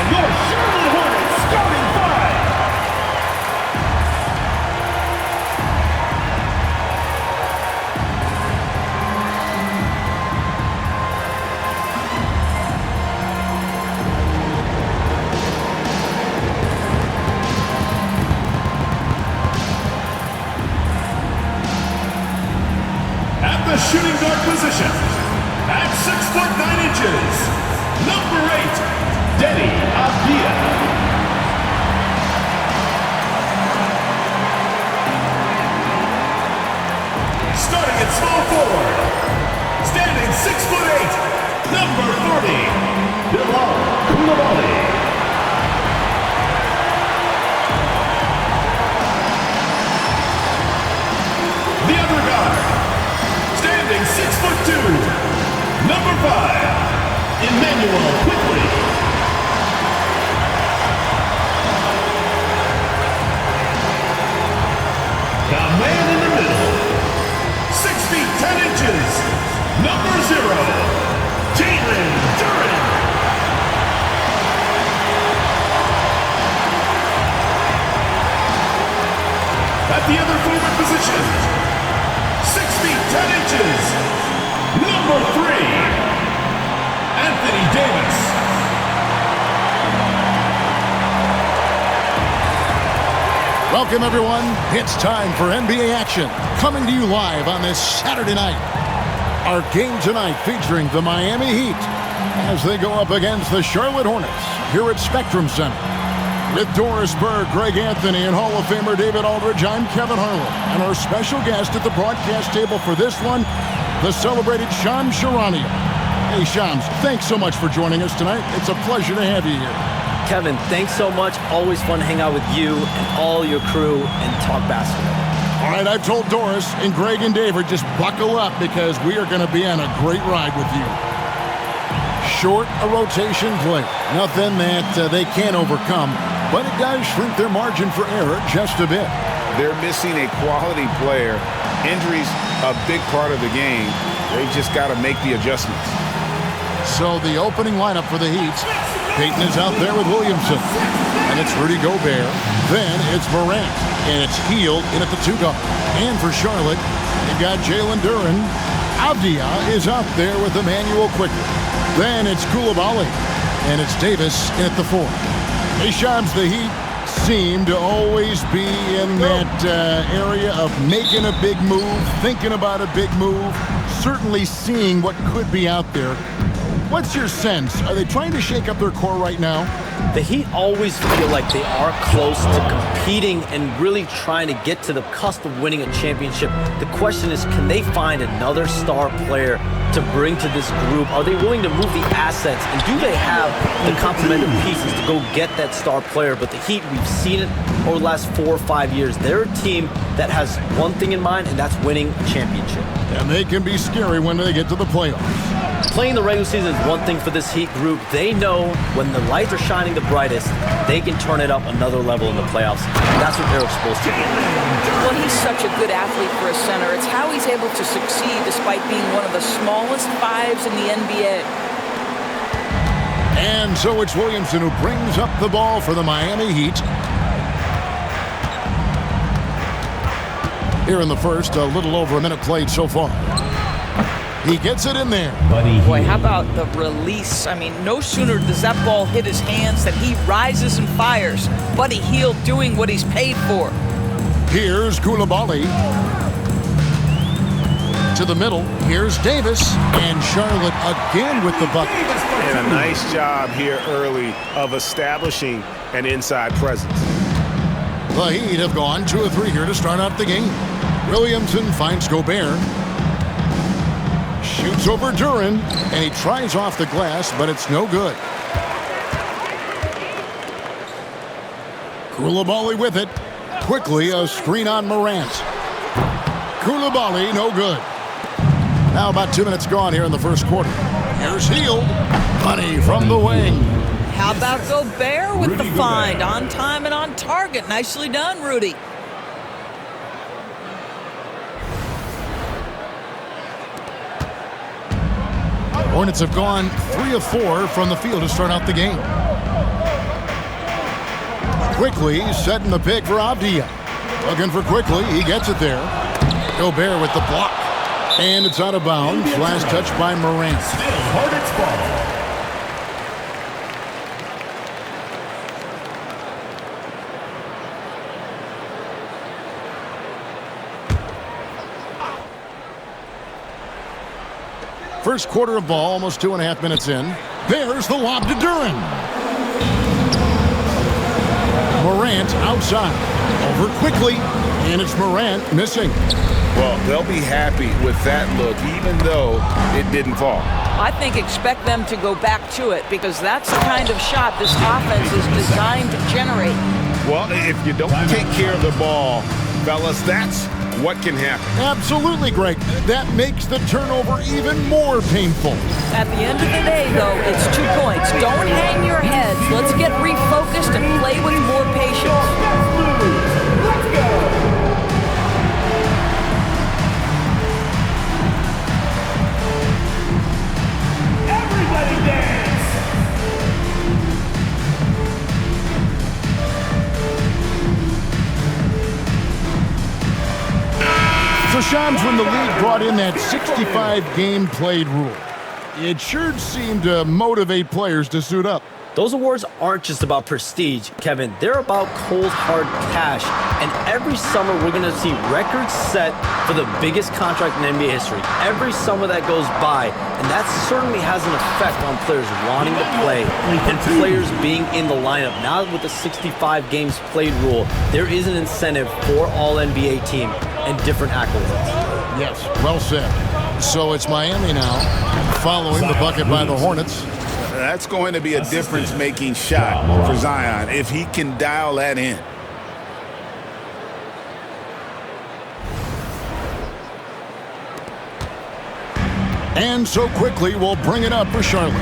And your Charlotte Hornets starting five. At the shooting guard position, at 6'9", number 8, Denny Avdia. Starting at small forward, standing 6'8", number 30, Bilal Coulibaly. The other guard, standing 6'2", number 5, Emmanuel Quickly. The man in the middle, 6 feet 10 inches, number 0, Jalen Duren. At the other forward position, 6 feet 10 inches, number 3, Anthony Davis. Welcome, everyone. It's time for NBA action, coming to you live on this Saturday night. Our game tonight featuring the Miami Heat as they go up against the Charlotte Hornets here at Spectrum Center. With Doris Berg, Greg Anthony, and Hall of Famer David Aldridge, I'm Kevin Harlan. And our special guest at the broadcast table for this one, the celebrated Shams Charania. Hey, Shams, thanks so much for joining us tonight. It's a pleasure to have you here. Kevin, thanks so much. Always fun to hang out with you and all your crew and talk basketball. All right, I've told Doris and Greg and David, just buckle up because we are going to be on a great ride with you. Short a rotation play. Nothing that they can't overcome, but it does shrink their margin for error just a bit. They're missing a quality player. Injuries a big part of the game. They just got to make the adjustments. So the opening lineup for the Heat. Payton is out there with Williamson. And it's Rudy Gobert. Then it's Morant. And it's Hield in at the 2 guard. And for Charlotte, you've got Jalen Duren. Avdia is out there with Emmanuel Quickly. Then it's Coulibaly. And it's Davis in at the 4. Hey, Shams, the Heat seem to always be in that area of making a big move, thinking about a big move, certainly seeing what could be out there. What's your sense? Are they trying to shake up their core right now? The Heat always feel like they are close to competing and really trying to get to the cusp of winning a championship. The question is, can they find another star player to bring to this group? Are they willing to move the assets? And do they have the complementary pieces to go get that star player? But the Heat, we've seen it over the last 4 or 5 years. They're a team that has one thing in mind, and that's winning a championship. And they can be scary when they get to the playoffs. Playing the regular season is one thing for this Heat group. They know when the lights are shining the brightest, they can turn it up another level in the playoffs. That's what they're supposed to do. Well, he's such a good athlete for a center. It's how he's able to succeed despite being one of the smallest 5s in the NBA. And so it's Williamson who brings up the ball for the Miami Heat. Here in the first, a little over a minute played so far. He gets it in there. Boy, how about the release? I mean, no sooner does that ball hit his hands than he rises and fires. Buddy Hield doing what he's paid for. Here's Coulibaly. To the middle. Here's Davis. And Charlotte again with the bucket. And a nice job here early of establishing an inside presence. The Heat have gone 2 of 3 here to start out the game. Williamson finds Gobert. Shoots over Duren, and he tries off the glass, but it's no good. Coulibaly with it. Quickly, a screen on Morant. Coulibaly, no good. Now about 2 minutes gone here in the first quarter. Here's Hield. Money from the wing. How about Gobert with the find? On time and on target. Nicely done, Rudy. Hornets have gone 3 of 4 from the field to start out the game. Quickly setting the pick for Avdia. Looking for Quickly. He gets it there. Gobert with the block. And it's out of bounds. Last touch by Morant. Hornets ball. First quarter of ball, almost 2.5 minutes in. There's the lob to Duren. Morant outside. Over Quickly. And it's Morant missing. Well, they'll be happy with that look, even though it didn't fall. I think expect them to go back to it because that's the kind of shot this offense is designed to generate. Well, if you don't take care of the ball, fellas, that's what can happen. Absolutely, Greg. That makes the turnover even more painful. At the end of the day, though, it's 2 points. Don't hang your heads. Let's get refocused and play with more patience. Let's go. Everybody dance. So, Shams, when the league brought in that 65-game played rule, it sure seemed to motivate players to suit up. Those awards aren't just about prestige, Kevin. They're about cold, hard cash. And every summer, we're going to see records set for the biggest contract in NBA history. Every summer that goes by, and that certainly has an effect on players wanting to play and players being in the lineup. Now with the 65 games played rule, there is an incentive for all NBA team and different accolades. Yes, well said. So it's Miami now, following the bucket by the Hornets. That's going to be a difference-making shot for Zion if he can dial that in. And so Quickly will bring it up for Charlotte.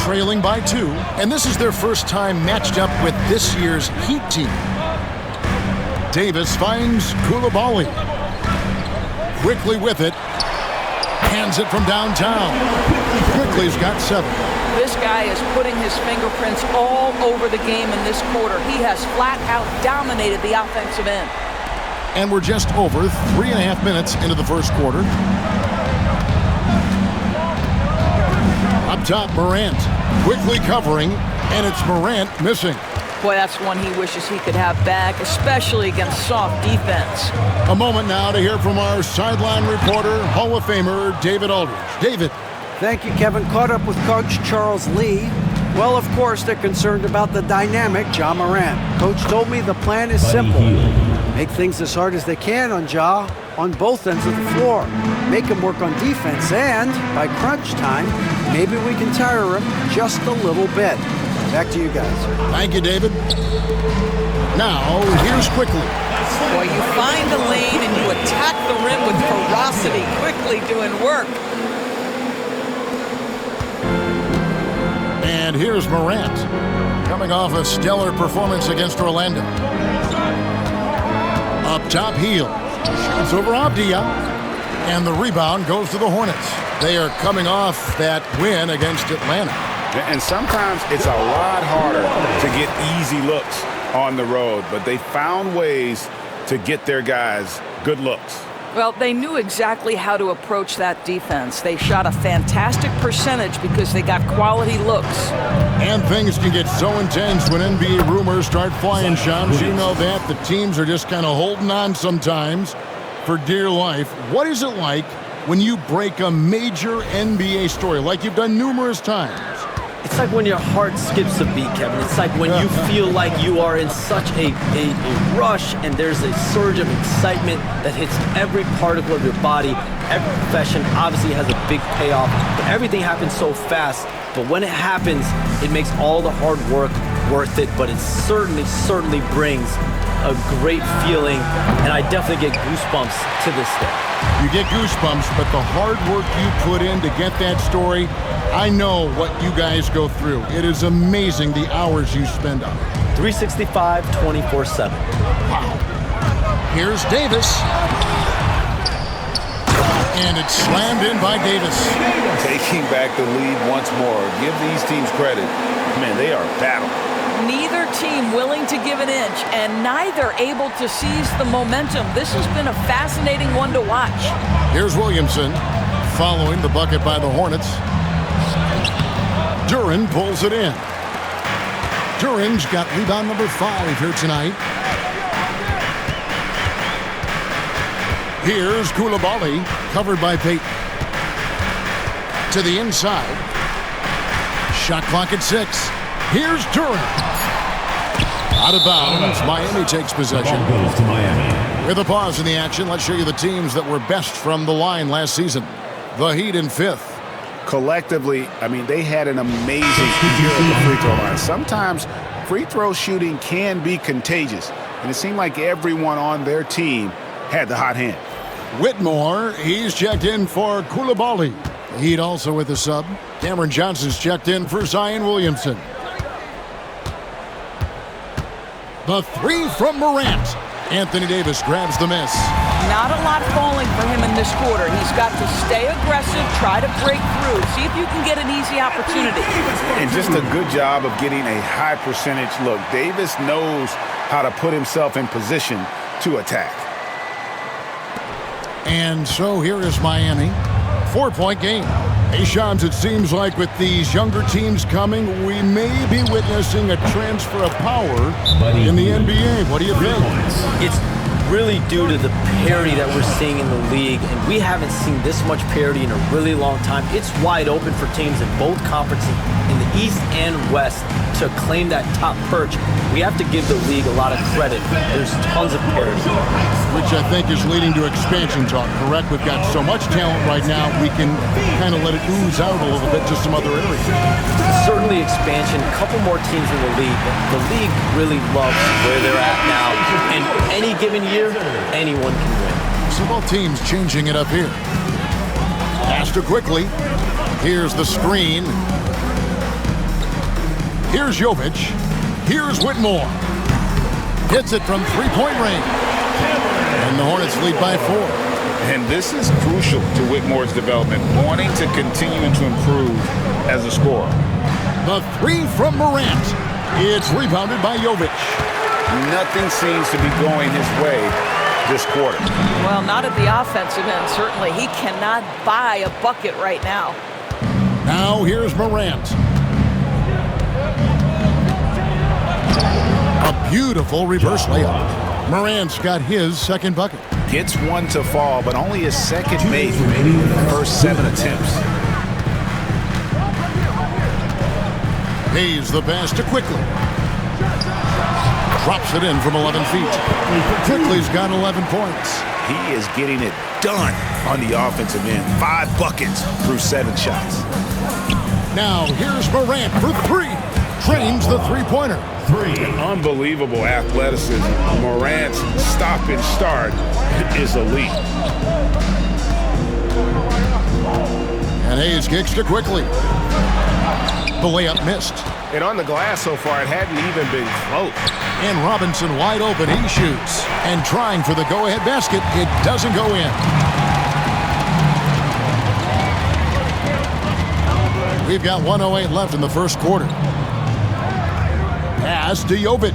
Trailing by 2, and this is their first time matched up with this year's Heat team. Davis finds Koulibaly. Quickly with it. Hands it from downtown. Quickly's got 7. This guy is putting his fingerprints all over the game in this quarter. He has flat out dominated the offensive end. And we're just over 3.5 minutes into the first quarter. Up top, Morant. Quickly covering, and it's Morant missing. Boy, that's one he wishes he could have back, especially against soft defense. A moment now to hear from our sideline reporter, Hall of Famer David Aldridge. David. Thank you, Kevin. Caught up with Coach Charles Lee. Well, of course, they're concerned about the dynamic Ja Morant. Coach told me the plan is simple. Make things as hard as they can on Ja on both ends of the floor. Make him work on defense, and by crunch time, maybe we can tire him just a little bit. Back to you guys. Thank you, David. Now, here's Quickly. Boy, you find the lane and you attack the rim with ferocity, Quickly doing work. And here's Morant, coming off a stellar performance against Orlando. Up top, Heel. Shoots over Avdia. And the rebound goes to the Hornets. They are coming off that win against Atlanta. And sometimes it's a lot harder to get easy looks on the road, but they found ways to get their guys good looks. Well, they knew exactly how to approach that defense. They shot a fantastic percentage because they got quality looks. And things can get so intense when NBA rumors start flying, Shams. You know that. The teams are just kind of holding on sometimes for dear life. What is it like when you break a major NBA story, like you've done numerous times? It's like when your heart skips a beat, Kevin. It's like when you feel like you are in such a rush and there's a surge of excitement that hits every particle of your body. Every profession obviously has a big payoff, but everything happens so fast. But when it happens, it makes all the hard work worth it, but it certainly brings a great feeling, and I definitely get goosebumps to this day. You get goosebumps, but the hard work you put in to get that story, I know what you guys go through. It is amazing the hours you spend on it. 365, 24/7. Wow. Here's Davis. And it's slammed in by Davis. Taking back the lead once more. Give these teams credit. Man, they are battling. Neither team willing to give an inch, and neither able to seize the momentum. This has been a fascinating one to watch. Here's Williamson following the bucket by the Hornets. Duren pulls it in. Duren's got rebound number 5 here tonight. Here's Koulibaly, covered by Payton. To the inside. Shot clock at 6. Here's Duren. Out of bounds. Miami takes possession. Ball goes to Miami. With a pause in the action, let's show you the teams that were best from the line last season. The Heat in 5th. Collectively, I mean, they had an amazing year at the free throw line. Sometimes free throw shooting can be contagious, and it seemed like everyone on their team had the hot hand. Whitmore, he's checked in for Koulibaly. The Heat also with a sub. Cameron Johnson's checked in for Zion Williamson. The 3 from Morant. Anthony Davis grabs the miss. Not a lot falling for him in this quarter. He's got to stay aggressive, try to break through, see if you can get an easy opportunity. And just a good job of getting a high percentage look. Davis knows how to put himself in position to attack. And so here is Miami. 4-point game. Hey, Shams, it seems like with these younger teams coming, we may be witnessing a transfer of power in the NBA. What do you think? It's really due to the parity that we're seeing in the league, and we haven't seen this much parity in a really long time. It's wide open for teams in both conferences, in the East and West, to claim that top perch. We have to give the league a lot of credit. There's tons of parity. Which I think is leading to expansion talk, correct? We've got so much talent right now, we can kind of let it ooze out a little bit to some other areas. Certainly expansion, a couple more teams in the league. The league really loves where they're at now, and any given year, anyone can win. So both teams changing it up here. Faster quickly. Here's the screen. Here's Jovic. Here's Whitmore. Hits it from three-point range. And the Hornets lead by 4. And this is crucial to Whitmore's development, wanting to continue to improve as a scorer. The 3 from Morant. It's rebounded by Jovic. Nothing seems to be going his way this quarter. Well, not at the offensive end, certainly. He cannot buy a bucket right now. Now here's Morant. A beautiful reverse layup. Morant's got his second bucket. Gets one to fall, but only his second made in the first 7 attempts. Pays the pass to Quickly. Drops it in from 11 feet. Quickly's got 11 points. He is getting it done on the offensive end. 5 buckets through 7 shots. Now here's Morant for 3. Trains the three-pointer. 3. Unbelievable athleticism. Morant's stop and start is elite. And Hayes kicks to Quickly. The layup missed. And on the glass so far, it hadn't even been close. And Robinson wide open. He shoots. And trying for the go-ahead basket. It doesn't go in. We've got 1:08 left in the first quarter. Pass to Jovic.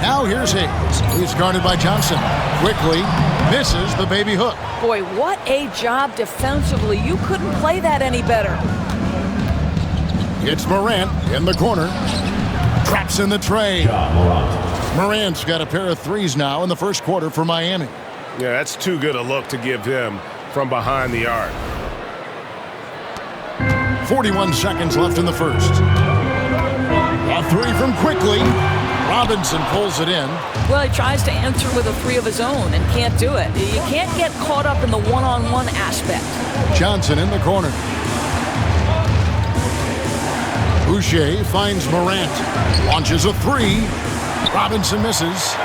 Now here's Hayes. He's guarded by Johnson. Quickly misses the baby hook. Boy, what a job defensively. You couldn't play that any better. It's Morant in the corner. Traps in the tray. Morant's got a pair of threes now in the first quarter for Miami. Yeah, that's too good a look to give him from behind the arc. 41 seconds left in the first. A 3 from Quickly. Robinson pulls it in. Well, he tries to answer with a 3 of his own and can't do it. You can't get caught up in the one-on-one aspect. Johnson in the corner. Boucher finds Morant. Launches a 3. Robinson misses.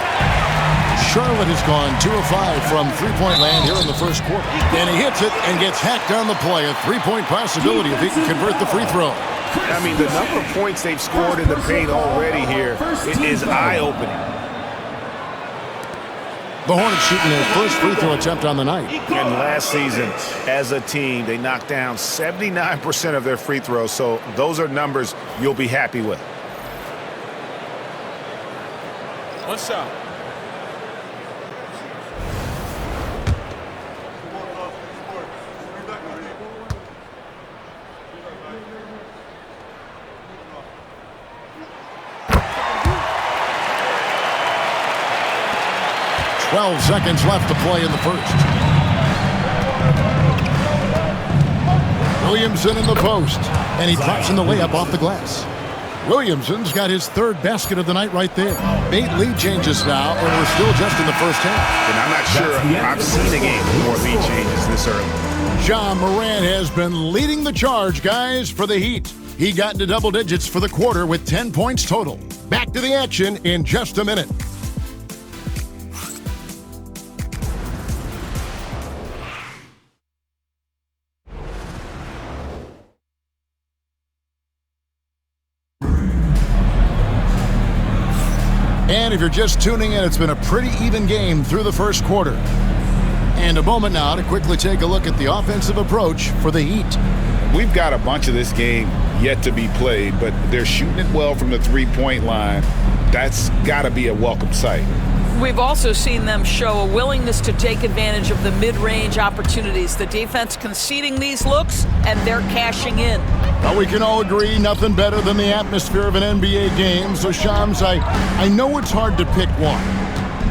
Charlotte has gone 2 of 5 from three-point land here in the first quarter. And he hits it and gets hacked on the play. A 3-point possibility if he can convert the free throw. I mean, the number of points they've scored in the paint already here is eye-opening. The Hornets shooting their first free throw attempt on the night. And last season, as a team, they knocked down 79% of their free throws, so those are numbers you'll be happy with. What's up? Twelve seconds left to play in the first. Williamson in the post, and he drops in the layup off the glass. Williamson's got his third basket of the night right there. 8 lead changes now, and we're still just in the first half. And I'm not sure I've seen a game with more lead changes this early. Ja Morant has been leading the charge, guys, for the Heat. He got into double digits for the quarter with 10 points total. Back to the action in just a minute. And if you're just tuning in, it's been a pretty even game through the first quarter. And a moment now to quickly take a look at the offensive approach for the Heat. We've got a bunch of this game yet to be played, but they're shooting it well from the three-point line. That's got to be a welcome sight. We've also seen them show a willingness to take advantage of the mid-range opportunities. The defense conceding these looks, and they're cashing in. Well, we can all agree nothing better than the atmosphere of an NBA game. So, Shams, I know it's hard to pick one,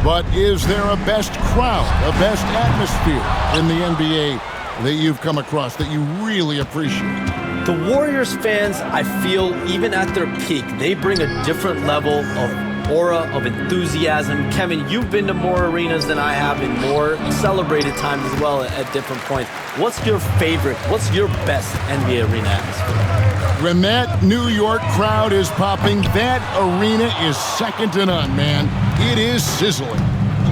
but is there a best crowd, a best atmosphere in the NBA that you've come across that you really appreciate? The Warriors fans, I feel, even at their peak, they bring a different level of aura, of enthusiasm. Kevin, you've been to more arenas than I have in more celebrated times as well at different points. What's your favorite, what's your best NBA arena atmosphere? When that New York crowd is popping, that arena is second to none, man. It is sizzling.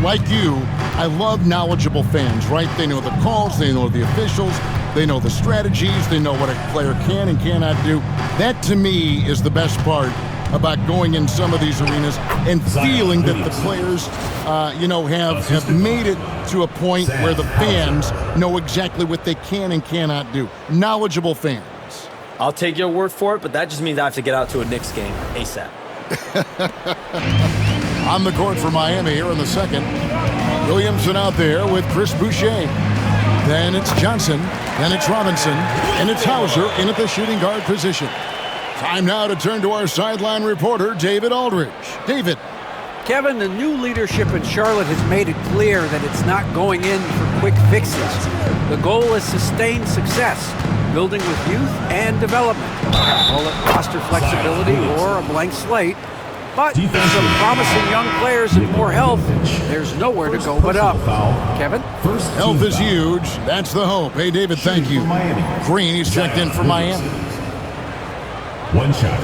Like you, I love knowledgeable fans, right? They know the calls, they know the officials, they know the strategies, they know what a player can and cannot do. That, to me, is the best part about going in some of these arenas and feeling that the players, have made it to a point where the fans know exactly what they can and cannot do. Knowledgeable fans. I'll take your word for it, but that just means I have to get out to a Knicks game ASAP. On the court for Miami here in the second. Williamson out there with Chris Boucher. Then it's Johnson, then it's Robinson, and it's Hauser in at the shooting guard position. Time now to turn to our sideline reporter, David Aldridge. David. Kevin, the new leadership in Charlotte has made it clear that it's not going in for quick fixes. The goal is sustained success, building with youth and development. Call it roster flexibility or a blank slate. But with some promising young players and more health, there's nowhere to go but up. Kevin? Health is huge. That's the hope. Hey, David, thank you. Green, he's checked in for Miami. One shot.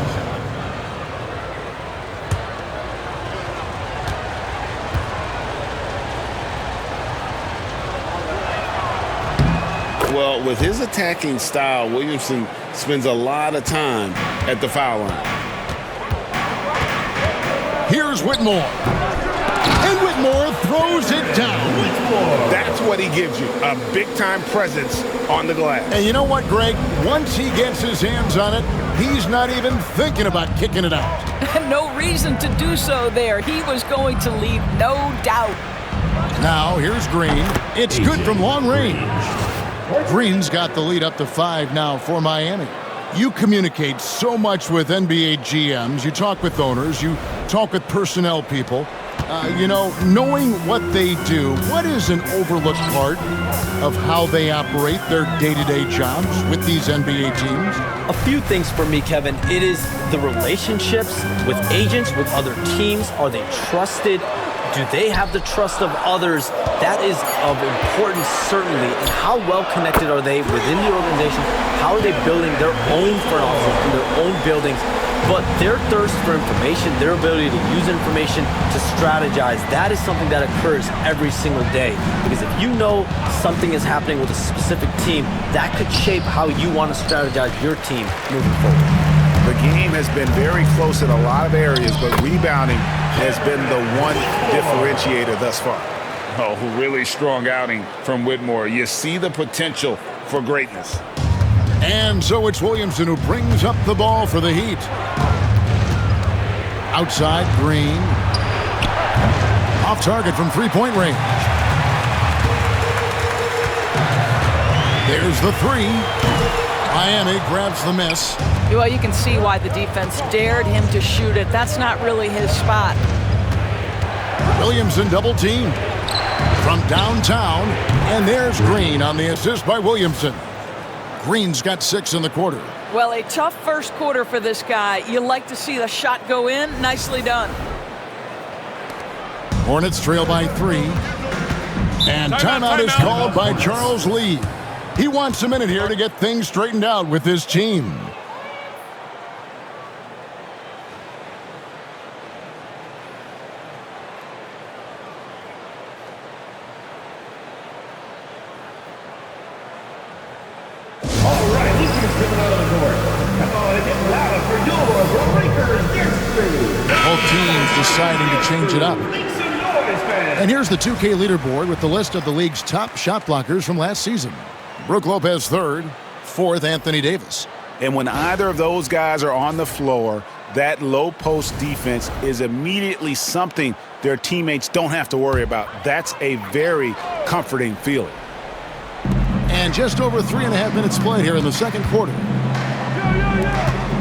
Well, with his attacking style, Williamson spends a lot of time at the foul line. Here's Whitmore. And Whitmore throws it down. That's what he gives you, a big-time presence on the glass. And you know what, Greg? Once he gets his hands on it, he's not even thinking about kicking it out. No reason to do so there. He was going to leave, no doubt. Now, here's Green. It's good from long range. Green's got the lead up to 5 now for Miami. You communicate so much with NBA GMs. You talk with owners. You talk with personnel people. Knowing what they do, what is an overlooked part of how they operate their day-to-day jobs with these NBA teams? A few things for me, Kevin. It is the relationships with agents, with other teams. Are they trusted? Do they have the trust of others? That is of importance, certainly. And how well connected are they within the organization? How are they building their own front office in their own buildings? But their thirst for information, their ability to use information to strategize, that is something that occurs every single day. Because if you know something is happening with a specific team, that could shape how you want to strategize your team moving forward. The game has been very close in a lot of areas, but rebounding has been the one differentiator thus far. Oh, really strong outing from Whitmore. You see the potential for greatness. And so it's Williamson who brings up the ball for the Heat. Outside, Green. Off target from three-point range. There's the three. Miami grabs the miss. Well, you can see why the defense dared him to shoot it. That's not really his spot. Williamson double team from downtown. And there's Green on the assist by Williamson. Green's got 6 in the quarter. Well, a tough first quarter for this guy. You like to see the shot go in. Nicely done. Hornets trail by 3. And timeout is called by Charles Lee. He wants a minute here to get things straightened out with his team. All right, this is coming out of the court. Come on, it's louder for your Breakers. Both teams deciding to change it up. And here's the 2K leaderboard with the list of the league's top shot blockers from last season. Brook Lopez third, fourth Anthony Davis. And when either of those guys are on the floor, that low post defense is immediately something their teammates don't have to worry about. That's a very comforting feeling. And just over 3.5 minutes played here in the second quarter.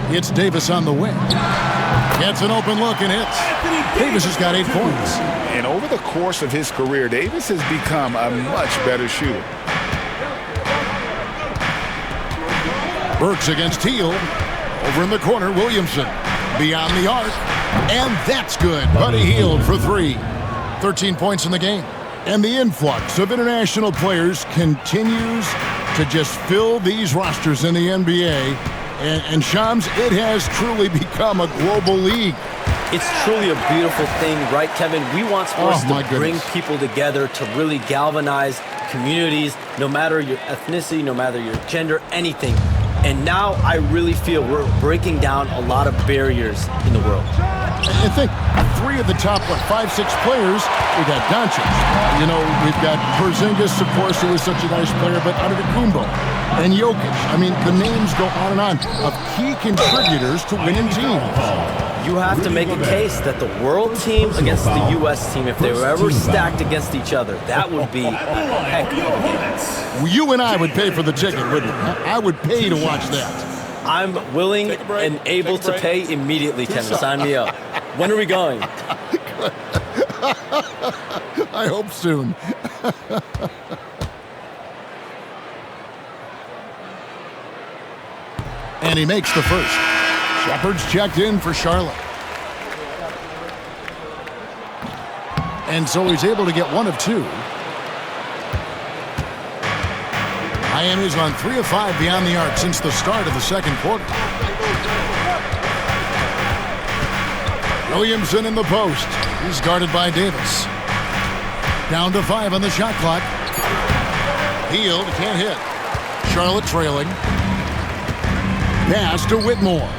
It's Davis on the wing. Gets an open look and hits. Davis has got 8 points. And over the course of his career, Davis has become a much better shooter. Burks against Teal. Over in the corner, Williamson. Beyond the arc. And that's good. Buddy Hield for 3. 13 points in the game. And the influx of international players continues to just fill these rosters in the NBA. And Shams, it has truly become a global league. It's truly a beautiful thing, right, Kevin? We want sports to bring people together, to really galvanize communities, no matter your ethnicity, no matter your gender, anything. And now I really feel we're breaking down a lot of barriers in the world. I think 3 of the top, 5, 6 players, we got Doncic. You know, we've got Porzingis, of course, who is such a nice player, but Antetokounmpo and Jokic. I mean, the names go on and on of key contributors to winning teams. You have to make a case that the world team against the U.S. team, if they were ever stacked against each other, that would be a heck of a game. You and I would pay for the ticket, wouldn't we? I would pay to watch that. I'm willing and able to pay immediately, Kevin. Sign me up. When are we going? I hope soon. And he makes the first. Shepard's checked in for Charlotte. And so he's able to get 1 of 2. Miami's on 3 of 5 beyond the arc since the start of the second quarter. Williamson in the post. He's guarded by Davis. Down to 5 on the shot clock. Hield can't hit. Charlotte trailing. Pass to Whitmore.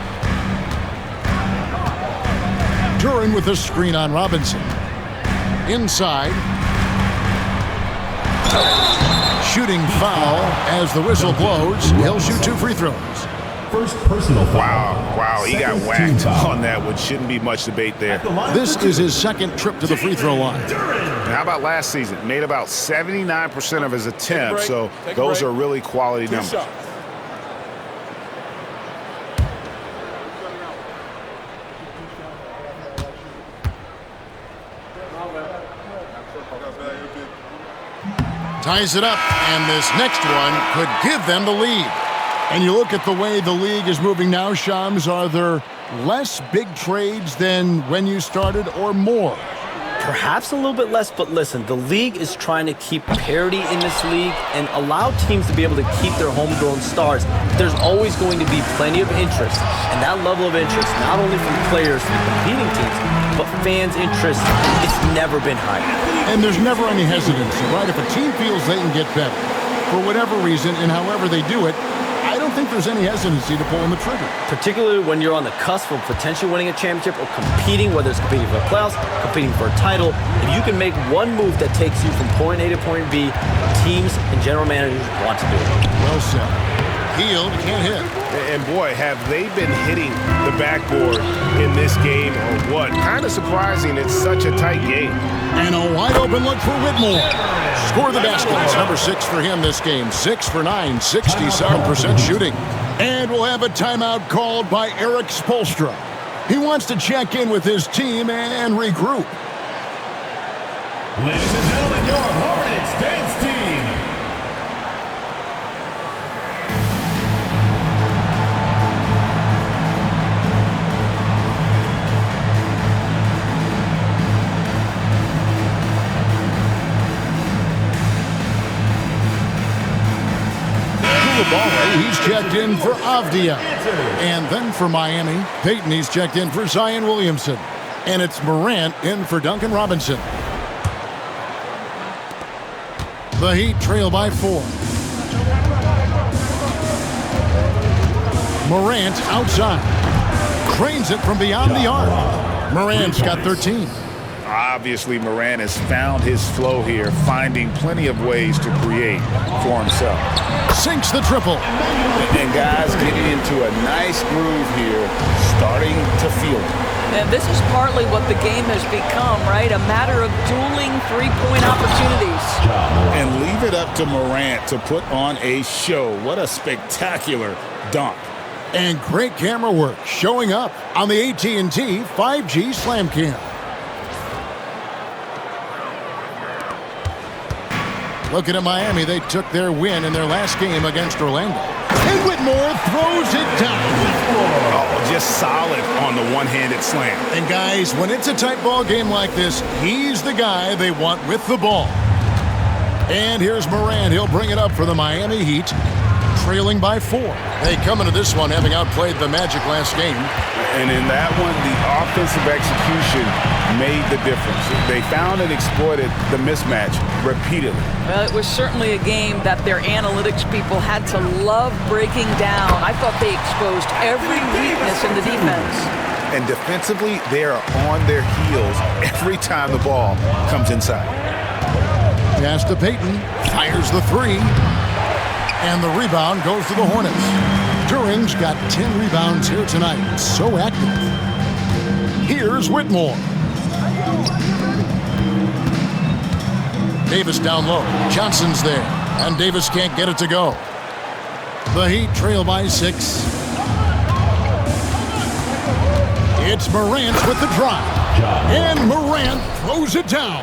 Duran with a screen on Robinson. Inside. Shooting foul as the whistle blows. He'll shoot 2 free throws. First personal foul. Wow, he got whacked on that, which shouldn't be much debate there. This is his second trip to the free throw line. How about last season? Made about 79% of his attempts, so those are really quality numbers. Ties it up, and this next one could give them the lead. And you look at the way the league is moving now, Shams, are there less big trades than when you started or more? Perhaps a little bit less, but listen, the league is trying to keep parity in this league and allow teams to be able to keep their homegrown stars. There's always going to be plenty of interest, and that level of interest, not only from players from competing teams, but fans' interest, it's never been higher. And there's never any hesitancy, right? If a team feels they can get better, for whatever reason and however they do it, I don't think there's any hesitancy to pulling the trigger. Particularly when you're on the cusp of potentially winning a championship or competing, whether it's competing for the playoffs, competing for a title. If you can make one move that takes you from point A to point B, teams and general managers want to do it. Well said. Hield can't hit. And boy, have they been hitting the backboard in this game or what? Kind of surprising. It's such a tight game. And a wide open look for Whitmore. Score the basket. It's number 6 for him this game. 6 for 9, 67% shooting. And we'll have a timeout called by Eric Spoelstra. He wants to check in with his team and regroup. Ladies and gentlemen, your Hornets dance team. The ball, he's checked in for Avdia. And then for Miami, Payton, he's checked in for Zion Williamson. And it's Morant in for Duncan Robinson. The Heat trail by 4. Morant outside. Cranes it from beyond the arc. Morant's got 13. Obviously, Morant has found his flow here, finding plenty of ways to create for himself. Sinks the triple. And guys getting into a nice groove here, starting to feel it. And this is partly what the game has become, right? A matter of dueling three-point opportunities. And leave it up to Morant to put on a show. What a spectacular dunk. And great camera work showing up on the AT&T 5G Slam Cam. Looking at Miami, they took their win in their last game against Orlando. And Whitmore throws it down. Oh, just solid on the one-handed slam. And guys, when it's a tight ball game like this, he's the guy they want with the ball. And here's Morant. He'll bring it up for the Miami Heat, trailing by 4. They come into this one having outplayed the Magic last game. And in that one, the offensive execution made the difference. They found and exploited the mismatch repeatedly. Well, it was certainly a game that their analytics people had to love breaking down. I thought they exposed every weakness in the defense. And defensively, they are on their heels every time the ball comes inside. Pass to Payton, fires the 3, and the rebound goes to the Hornets. During's got 10 rebounds here tonight. So active. Here's Whitmore. Davis down low. Johnson's there. And Davis can't get it to go. The Heat trail by 6. It's Morant with the drive. And Morant throws it down.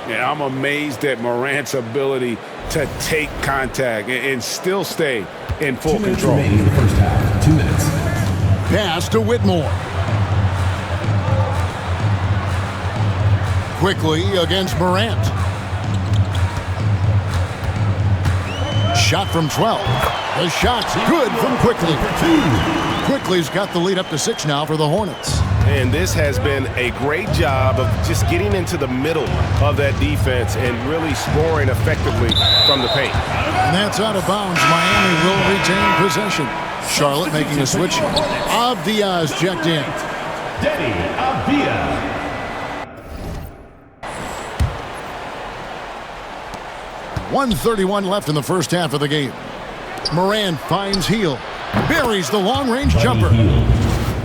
Yeah, I'm amazed at Morant's ability to take contact and still stay in full control. 2 minutes remaining in the first half. 2 minutes. Pass to Whitmore. Quickly against Morant. Shot from 12. The shot's good from Quickly. Quickly's got the lead up to 6 now for the Hornets. And this has been a great job of just getting into the middle of that defense and really scoring effectively from the paint. And that's out of bounds. Miami will retain possession. Charlotte making a switch. Avdia's checked in. Denny Avdia. .131 left in the first half of the game. Morant finds Hield. Buries the long-range jumper.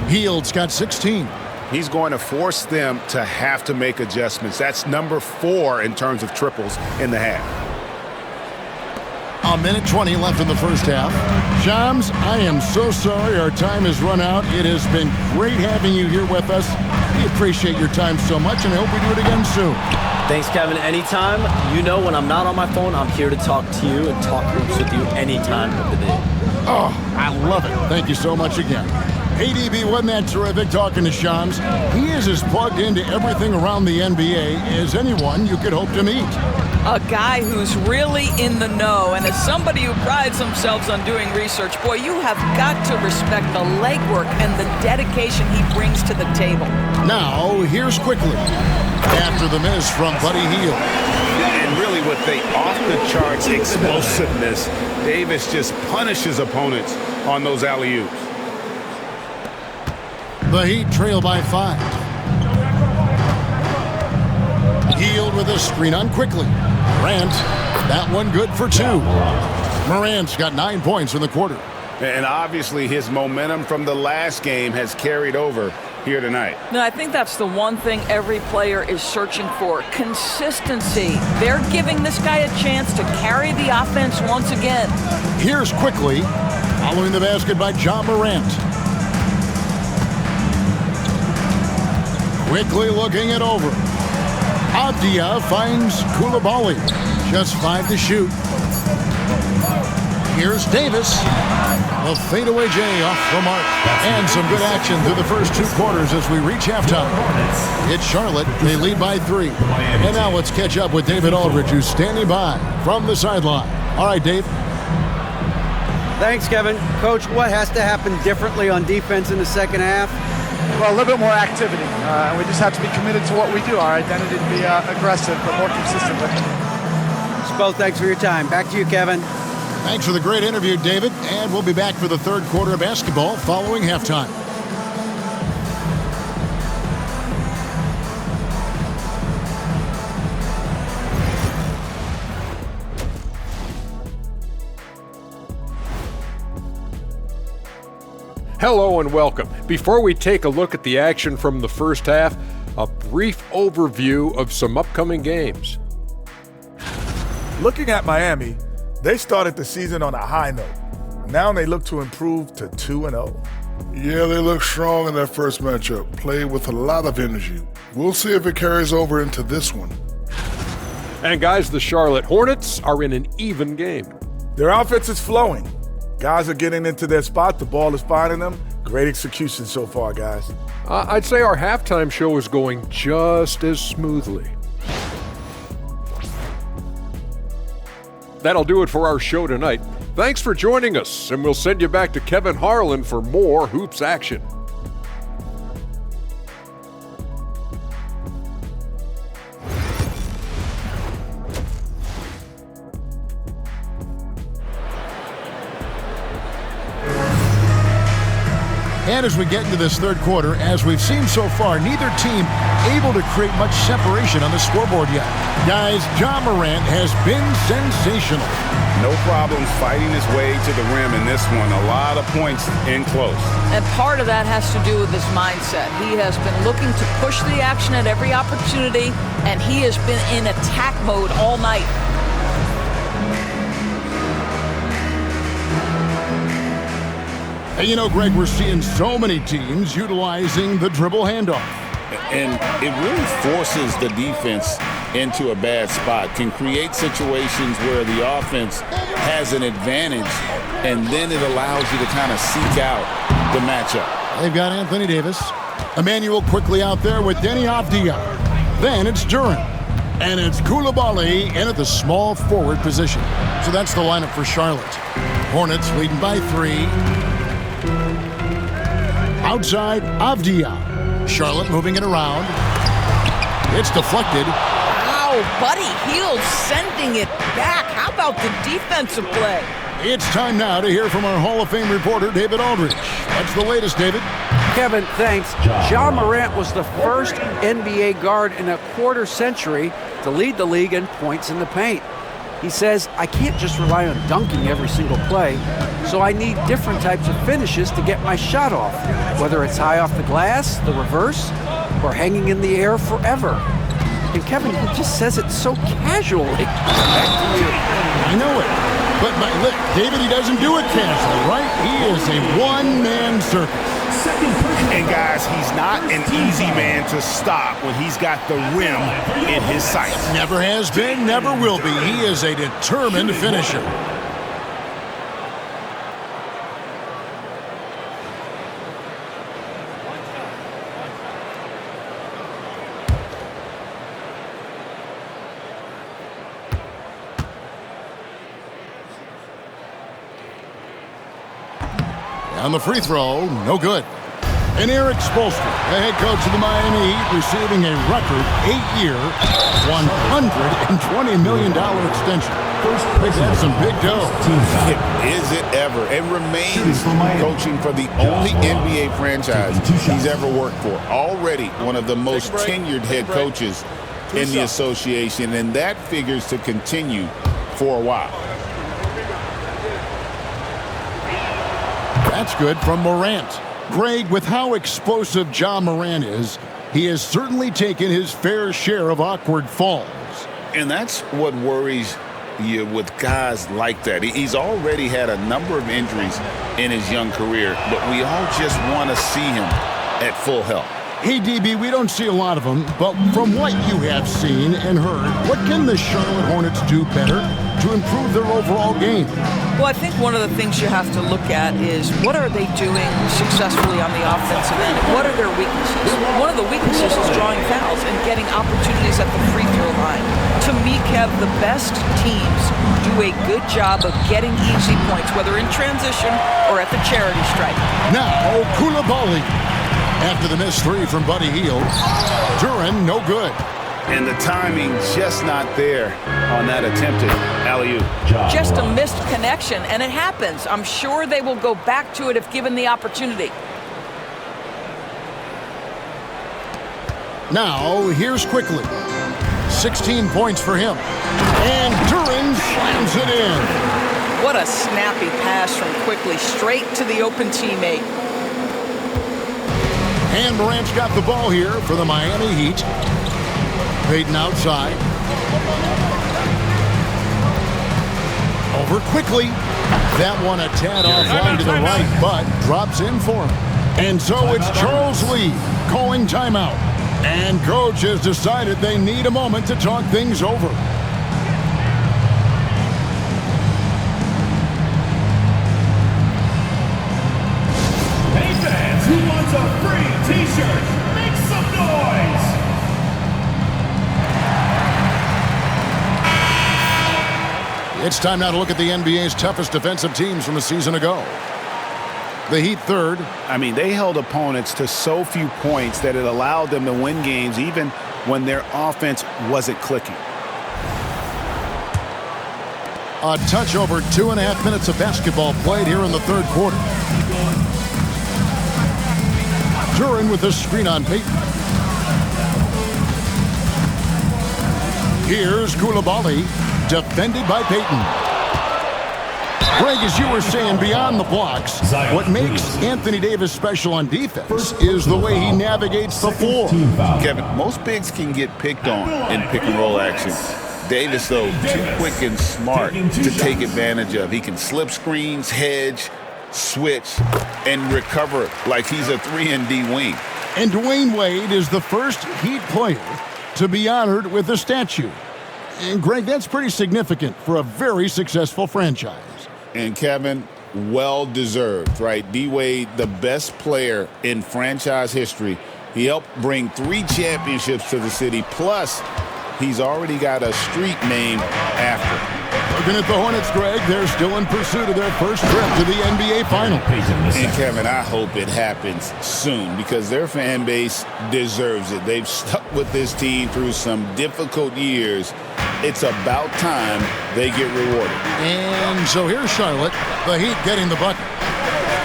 Hield's got 16. He's going to force them to have to make adjustments. That's number 4 in terms of triples in the half. A minute 20 left in the first half. Shams, I am so sorry our time has run out. It has been great having you here with us. We appreciate your time so much, and I hope we do it again soon. Thanks, Kevin. Anytime. You know when I'm not on my phone, I'm here to talk to you and talk hoops with you anytime of the day. Oh, I love it. Thank you so much again. Hey, DB, wasn't that terrific talking to Shams? He is as plugged into everything around the NBA as anyone you could hope to meet. A guy who's really in the know, and as somebody who prides themselves on doing research, boy, you have got to respect the legwork and the dedication he brings to the table. Now, here's Quickly. after the miss from Buddy Hield. And really with the off-the-charts explosiveness, Davis just punishes opponents on those alley-oops. The Heat trail by 5. Hield with a screen on quickly. Morant, that one good for 2. Morant's got 9 points in the quarter. And obviously his momentum from the last game has carried over here tonight. No, I think that's the one thing every player is searching for. Consistency. They're giving this guy a chance to carry the offense once again. Here's quickly, following the basket by Ja Morant. Quickly looking it over. Avdia finds Coulibaly. Just 5 to shoot. Here's Davis. A fadeaway J off the mark. And some good action through the first 2 quarters as we reach halftime. It's Charlotte. They lead by 3. And now let's catch up with David Aldridge, who's standing by from the sideline. All right, Dave. Thanks, Kevin. Coach, what has to happen differently on defense in the second half? Well, a little bit more activity. We just have to be committed to what we do. Our identity to be aggressive, but more consistent with it. Spo, thanks for your time. Back to you, Kevin. Thanks for the great interview, David. And we'll be back for the third quarter of basketball following halftime. Hello and welcome. Before we take a look at the action from the first half, a brief overview of some upcoming games. Looking at Miami, they started the season on a high note. Now they look to improve to 2-0. Yeah, they look strong in their first matchup, played with a lot of energy. We'll see if it carries over into this one. And guys, the Charlotte Hornets are in an even game. Their offense is flowing. Guys are getting into their spot. The ball is finding them. Great execution so far, guys. I'd say our halftime show is going just as smoothly. That'll do it for our show tonight. Thanks for joining us, and we'll send you back to Kevin Harlan for more hoops action. And as we get into this third quarter, as we've seen so far, neither team able to create much separation on the scoreboard yet. Guys, Ja Morant has been sensational. No problems fighting his way to the rim in this one. A lot of points in close. And part of that has to do with his mindset. He has been looking to push the action at every opportunity, and he has been in attack mode all night. And you know, Greg, we're seeing so many teams utilizing the dribble handoff. And it really forces the defense into a bad spot, can create situations where the offense has an advantage, and then it allows you to kind of seek out the matchup. They've got Anthony Davis. Emmanuel quickly out there with Denny Avdia. Then it's Duran. And it's Coulibaly in at the small forward position. So that's the lineup for Charlotte. Hornets leading by 3. Outside, Avdia. Charlotte moving it around. It's deflected. Wow, Buddy Hield sending it back. How about the defensive play? It's time now to hear from our Hall of Fame reporter, David Aldridge. What's the latest, David? Kevin, thanks. Ja Morant was the first NBA guard in a quarter century to lead the league in points in the paint. He says, I can't just rely on dunking every single play, so I need different types of finishes to get my shot off, whether it's high off the glass, the reverse, or hanging in the air forever. And Kevin, he just says it so casually. Back to you. I know it. But look, David, he doesn't do it casually, right? He is a one-man circus. And guys, he's not an easy man to stop when he's got the rim in his sights. Never has been, never will be. He is a determined finisher. On the free throw, no good. And Eric Spoelstra, the head coach of the Miami Heat, receiving a record 8-year, $120 million extension. That's some big dough. Is it ever? And remains coaching for the only NBA franchise he's ever worked for. Already one of the most tenured head coaches in the association, and that figures to continue for a while. That's good from Morant. Greg, with how explosive Ja Morant is, he has certainly taken his fair share of awkward falls. And that's what worries you with guys like that. He's already had a number of injuries in his young career, but we all just want to see him at full health. Hey, DB, we don't see a lot of them, but from what you have seen and heard, what can the Charlotte Hornets do better to improve their overall game? Well, I think one of the things you have to look at is what are they doing successfully on the offensive end? What are their weaknesses? One of the weaknesses is drawing fouls and getting opportunities at the free throw line. To me, Kev, the best teams do a good job of getting easy points, whether in transition or at the charity stripe. Now, Koulibaly. After the missed three from Buddy Hield, Duren, no good. And the timing just not there on that attempted alley-oop. Just a missed connection, and it happens. I'm sure they will go back to it if given the opportunity. Now, here's Quickly. 16 points for him. And Duren slams it in. What a snappy pass from Quickly, straight to the open teammate. And Morant's got the ball here for the Miami Heat. Payton outside. Over Quickly. That one a tad offline to the right, but drops in for him. And so it's Charles Lee calling timeout. And coach has decided they need a moment to talk things over. Hey fans, who wants a free t-shirt? Make some noise! It's time now to look at the NBA's toughest defensive teams from a season ago. The Heat third. I mean, they held opponents to so few points that it allowed them to win games even when their offense wasn't clicking. A touch over 2.5 minutes of basketball played here in the third quarter. Duren with the screen on Payton. Here's Koulibaly, defended by Payton. Greg, as you were saying, beyond the blocks, what makes Anthony Davis special on defense is the way he navigates the floor. Kevin, most bigs can get picked on in pick-and-roll action. Davis, though, too quick and smart to take advantage of. He can slip screens, hedge, switch, and recover like he's a 3-and-D wing. And Dwayne Wade is the first Heat player to be honored with a statue. And Greg, that's pretty significant for a very successful franchise. And Kevin, well-deserved, right? D-Wade, the best player in franchise history. He helped bring 3 championships to the city, plus he's already got a street named after him. Looking at the Hornets, Greg, they're still in pursuit of their first trip to the NBA Finals. And Kevin, I hope it happens soon because their fan base deserves it. They've stuck with this team through some difficult years. It's about time they get rewarded. And so here's Charlotte, the Heat getting the bucket.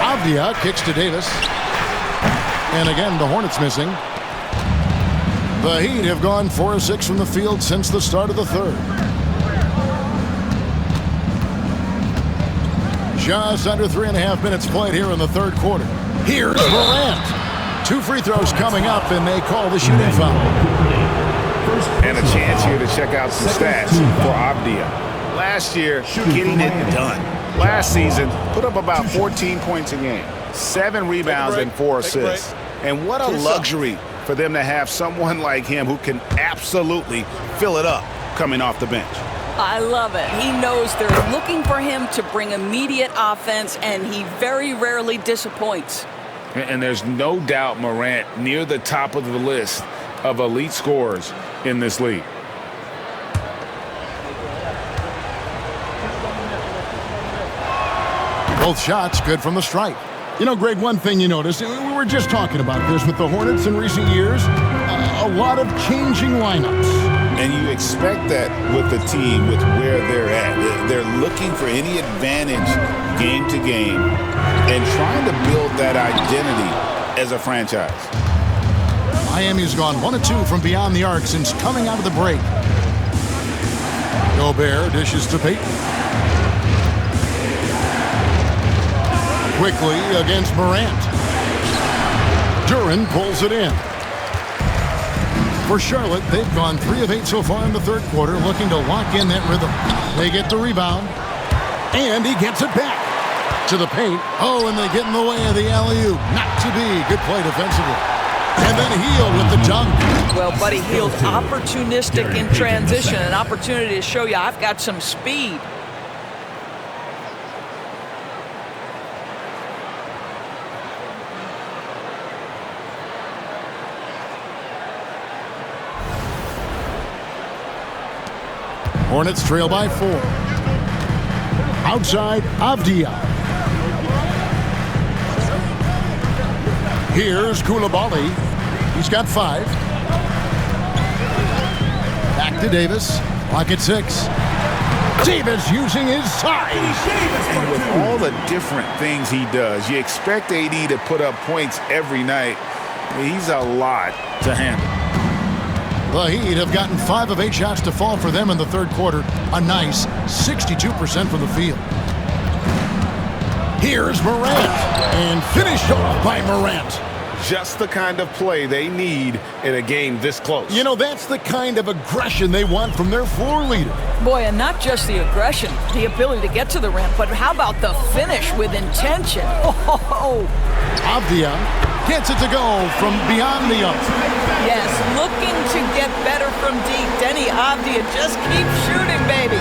Avdia kicks to Davis. And again, the Hornets missing. The Heat have gone 4 of 6 from the field since the start of the third. Just under 3.5 minutes played here in the third quarter. Here's Morant. 2 free throws coming up, and they call the shooting foul. And a chance here to check out some stats for Avdia. Last year, getting it done. Last season, put up about 14 points a game, 7 rebounds and 4 assists. And what a luxury for them to have someone like him who can absolutely fill it up coming off the bench. I love it. He knows they're looking for him to bring immediate offense, and he very rarely disappoints. And there's no doubt Morant near the top of the list of elite scorers in this league. Both shots good from the stripe. You know, Greg, one thing you notice, we were just talking about this with the Hornets in recent years, a lot of changing lineups. And you expect that with the team, with where they're at. They're looking for any advantage game to game and trying to build that identity as a franchise. Miami's gone 1 of 2 from beyond the arc since coming out of the break. Gobert dishes to Payton. Quickly against Morant. Duran pulls it in. For Charlotte, they've gone 3 of 8 so far in the third quarter, looking to lock in that rhythm. They get the rebound, and he gets it back to the paint. Oh, and they get in the way of the alley-oop. Not to be. Good play defensively. And then Hield with the dunk. Well, Buddy Hield, opportunistic in transition, an opportunity to show you I've got some speed. Hornets trail by 4. Outside, Avdia. Here's Coulibaly. He's got 5. Back to Davis. Clock at 6. Davis using his size. And with all the different things he does, you expect AD to put up points every night. He's a lot to handle. The Heat have gotten 5 of 8 shots to fall for them in the third quarter. A nice 62% from the field. Here's Morant. And finished off by Morant. Just the kind of play they need in a game this close. You know, that's the kind of aggression they want from their floor leader. Boy, and not just the aggression, the ability to get to the rim, but how about the finish with intention? Oh. Avdia gets it to go from beyond the arc. Yes, looking to get better from deep. Denny Avdia just keep shooting, baby.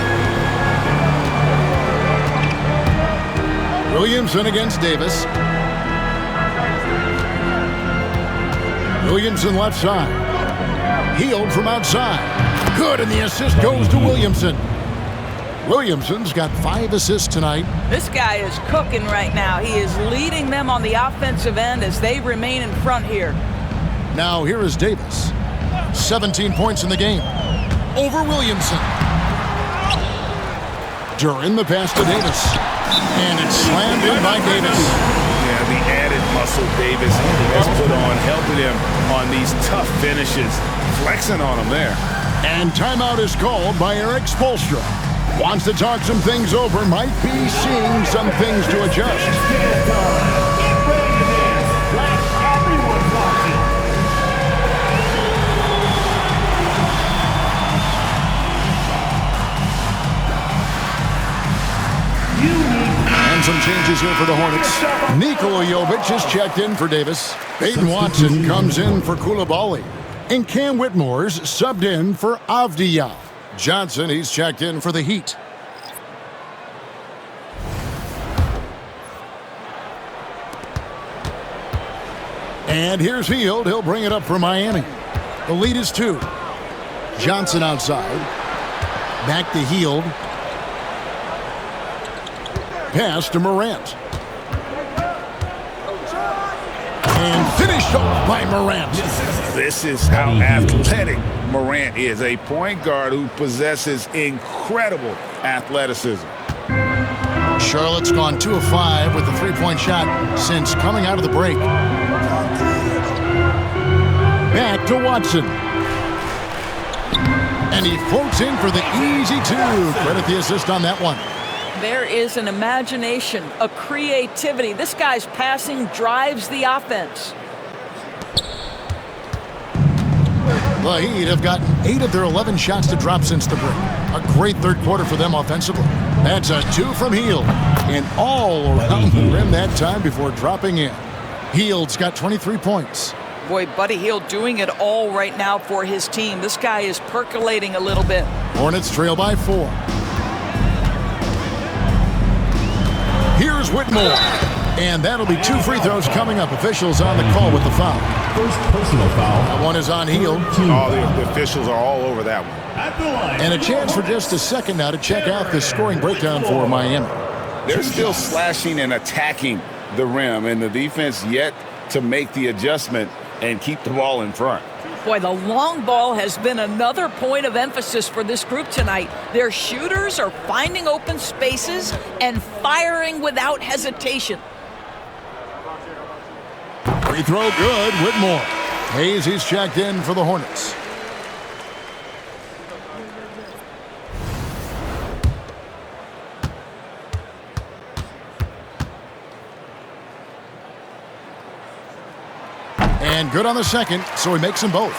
Williamson against Davis. Williamson left side. Hield from outside. Good, and the assist goes to Williamson. Williamson's got 5 assists tonight. This guy is cooking right now. He is leading them on the offensive end as they remain in front here. Now here is Davis. 17 points in the game. Over Williamson. Duran the pass to Davis. And it's slammed in by Davis. Yeah, the added muscle Davis has put on, helping him on these tough finishes. Flexing on him there. And timeout is called by Eric Spoelstra. Wants to talk some things over, might be seeing some things to adjust. And some changes here for the Hornets. Nikola Jovic is checked in for Davis. Peyton Watson comes in for Coulibaly. And Cam Whitmore's subbed in for Avdia. Johnson, he's checked in for the Heat. And here's Hield. He'll bring it up for Miami. The lead is 2. Johnson outside. Back to Hield. Pass to Morant. And finished off by Morant. This is how athletic Morant is. A point guard who possesses incredible athleticism. Charlotte's gone 2 of 5 with the 3-point shot since coming out of the break. Back to Watson. And he floats in for the easy 2. Credit the assist on that one. There is an imagination, a creativity. This guy's passing drives the offense. The Heat have gotten 8 of their 11 shots to drop since the break. A great third quarter for them offensively. That's a 2 from Hield. And all around the rim that time before dropping in. Hield's got 23 points. Boy, Buddy Hield doing it all right now for his team. This guy is percolating a little bit. Hornets trail by 4. Here's Whitmore. And that'll be 2 free throws coming up. Officials on the call with the foul. First personal foul. That one is on Hield. Oh, the officials are all over that one. At the line. And a chance for just a second now to check out the scoring breakdown for Miami. They're still slashing and attacking the rim, and the defense yet to make the adjustment and keep the ball in front. Boy, the long ball has been another point of emphasis for this group tonight. Their shooters are finding open spaces and firing without hesitation. Free throw good, Whitmore. Hayes, he's checked in for the Hornets. And good on the second, so he makes them both.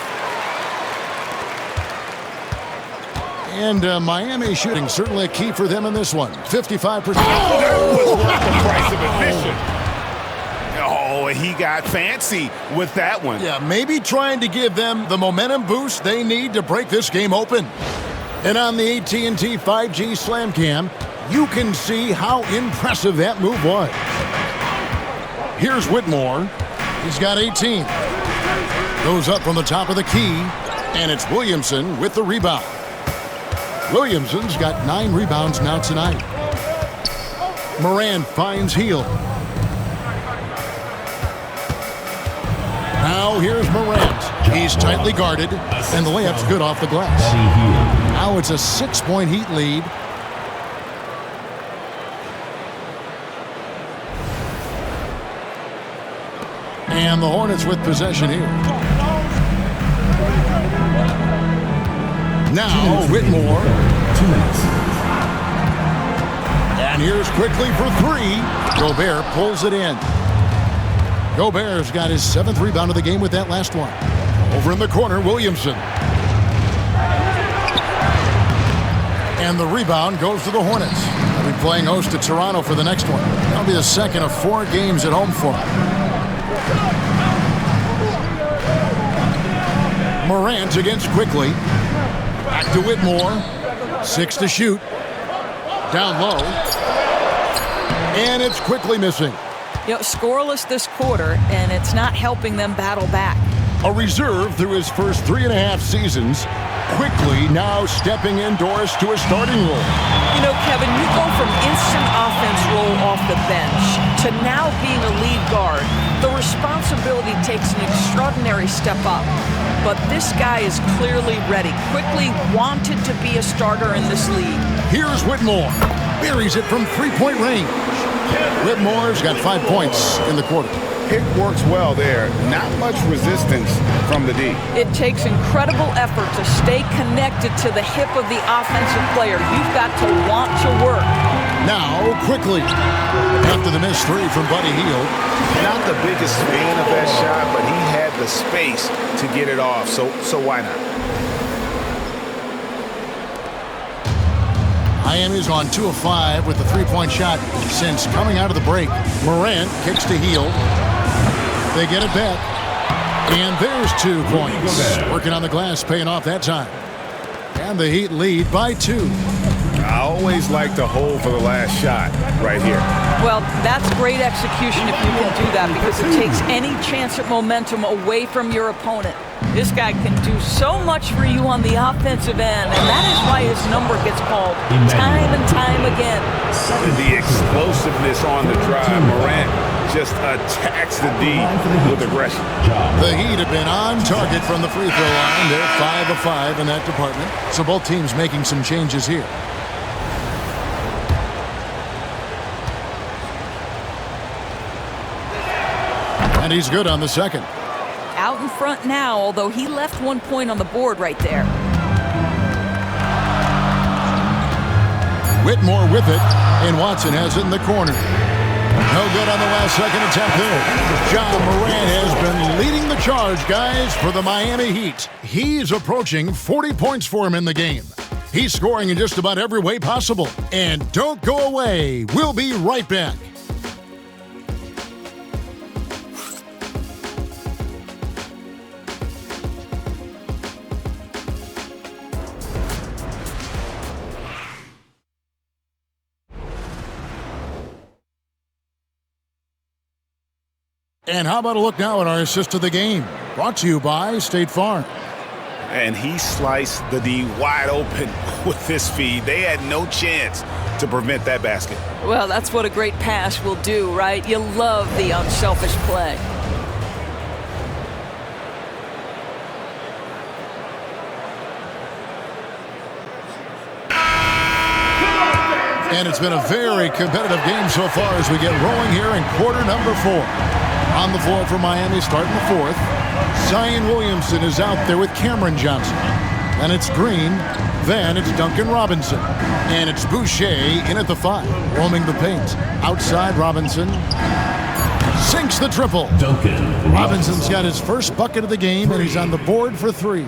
And Miami shooting certainly a key for them in this one. 55%. Oh, that was worth the price of admission. Oh, he got fancy with that one. Yeah, maybe trying to give them the momentum boost they need to break this game open. And on the AT&T 5G Slam Cam, you can see how impressive that move was. Here's Whitmore. He's got 18. Goes up from the top of the key, and it's Williamson with the rebound. Williamson's got 9 rebounds now tonight. Morant finds Hield. Now here's Morant. He's tightly guarded, and the layup's good off the glass. Now it's a 6-point Heat lead. And the Hornets with possession here. Now Whitmore. And here's quickly for 3. Gobert pulls it in. Gobert's got his 7th rebound of the game with that last one. Over in the corner, Williamson. And the rebound goes to the Hornets. They'll be playing host to Toronto for the next one. That'll be the second of 4 games at home for them. Morant against Quickly. Back to Whitmore. 6 to shoot. Down low. And it's Quickly missing. You know, scoreless this quarter, and it's not helping them battle back. A reserve through his first 3.5 seasons. Quickly now stepping indoors to a starting role. You know, Kevin, you go from instant offense role off the bench to now being a lead guard. The responsibility takes an extraordinary step up. But this guy is clearly ready. Quickly wanted to be a starter in this league. Here's Whitmore. Buries it from 3-point range. Whitmore's got 5 points in the quarter. Pick works well there. Not much resistance from the D. It takes incredible effort to stay connected to the hip of the offensive player. You've got to want to work. Now, Quickly. After the missed 3 from Buddy Hield. Not the biggest fan of that shot, but he had the space to get it off, so why not? Miami's on 2 of 5 with the 3-point shot since coming out of the break. Morant kicks to Hield. They get it back. And there's 2 points. Working on the glass, paying off that time. And the Heat lead by 2. I always like to hold for the last shot right here. Well, that's great execution if you can do that, because it takes any chance at momentum away from your opponent. This guy can do so much for you on the offensive end, and that is why his number gets called time and time again. The explosiveness on the drive. Morant just attacks the D with aggression. The Heat have been on target from the free throw line. They're 5 of 5 in that department. So both teams making some changes here. And he's good on the second. Out in front now, although he left 1 point on the board right there. Whitmore with it, and Watson has it in the corner. No good on the last second attempt there. John Morant has been leading the charge, guys, for the Miami Heat. He's approaching 40 points for him in the game. He's scoring in just about every way possible. And don't go away. We'll be right back. And how about a look now at our assist of the game? Brought to you by State Farm. And he sliced the D wide open with his feed. They had no chance to prevent that basket. Well, that's what a great pass will do, right? You love the unselfish play. And it's been a very competitive game so far as we get rolling here in quarter number 4. On the floor for Miami starting the fourth. Zion Williamson is out there with Cameron Johnson. And it's Green. Then it's Duncan Robinson. And it's Boucher in at the 5, roaming the paint. Outside, Robinson sinks the triple. Duncan Robinson's got his first bucket of the game, and he's on the board for 3.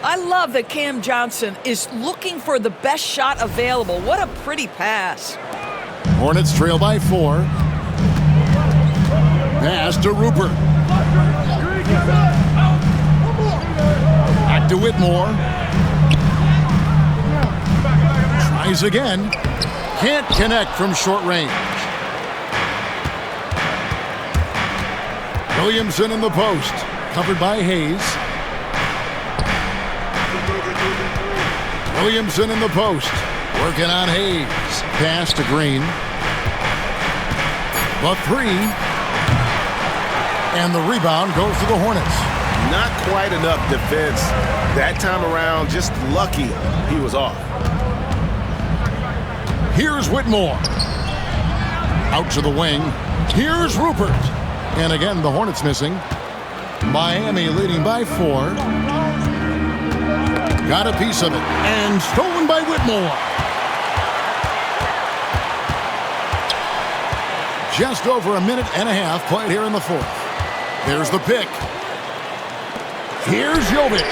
I love that Cam Johnson is looking for the best shot available. What a pretty pass. Hornets trail by 4. Pass to Rupert. Back to Whitmore. Tries again. Can't connect from short range. Williamson in the post. Covered by Hayes. Williamson in the post. Working on Hayes. Pass to Green. The 3. And the rebound goes to the Hornets. Not quite enough defense that time around. Just lucky he was off. Here's Whitmore. Out to the wing. Here's Rupert. And again, the Hornets missing. Miami leading by 4. Got a piece of it. And stolen by Whitmore. Just over a minute and a half played here in the fourth. There's the pick. Here's Jovic.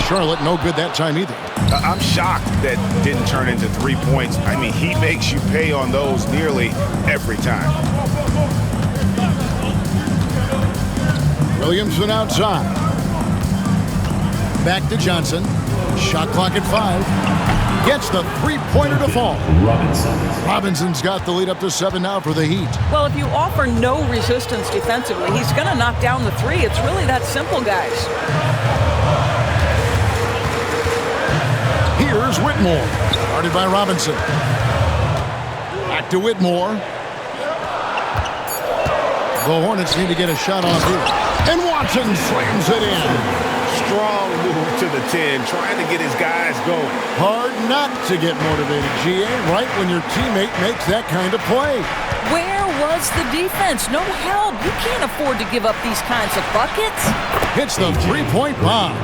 Charlotte no good that time either. I'm shocked that didn't turn into 3 points. I mean, he makes you pay on those nearly every time. Williamson outside. Back to Johnson. Shot clock at 5. Gets the three-pointer to fall. Robinson's got the lead up to 7 now for the Heat. Well, if you offer no resistance defensively, he's going to knock down the 3. It's really that simple, guys. Here's Whitmore. Started by Robinson. Back to Whitmore. The Hornets need to get a shot off here. And Watson slams it in. Strong move to the 10, trying to get his guys going. Hard not to get motivated, GA, right when your teammate makes that kind of play. Where was the defense? No help. You can't afford to give up these kinds of buckets. Hits the three-point bomb.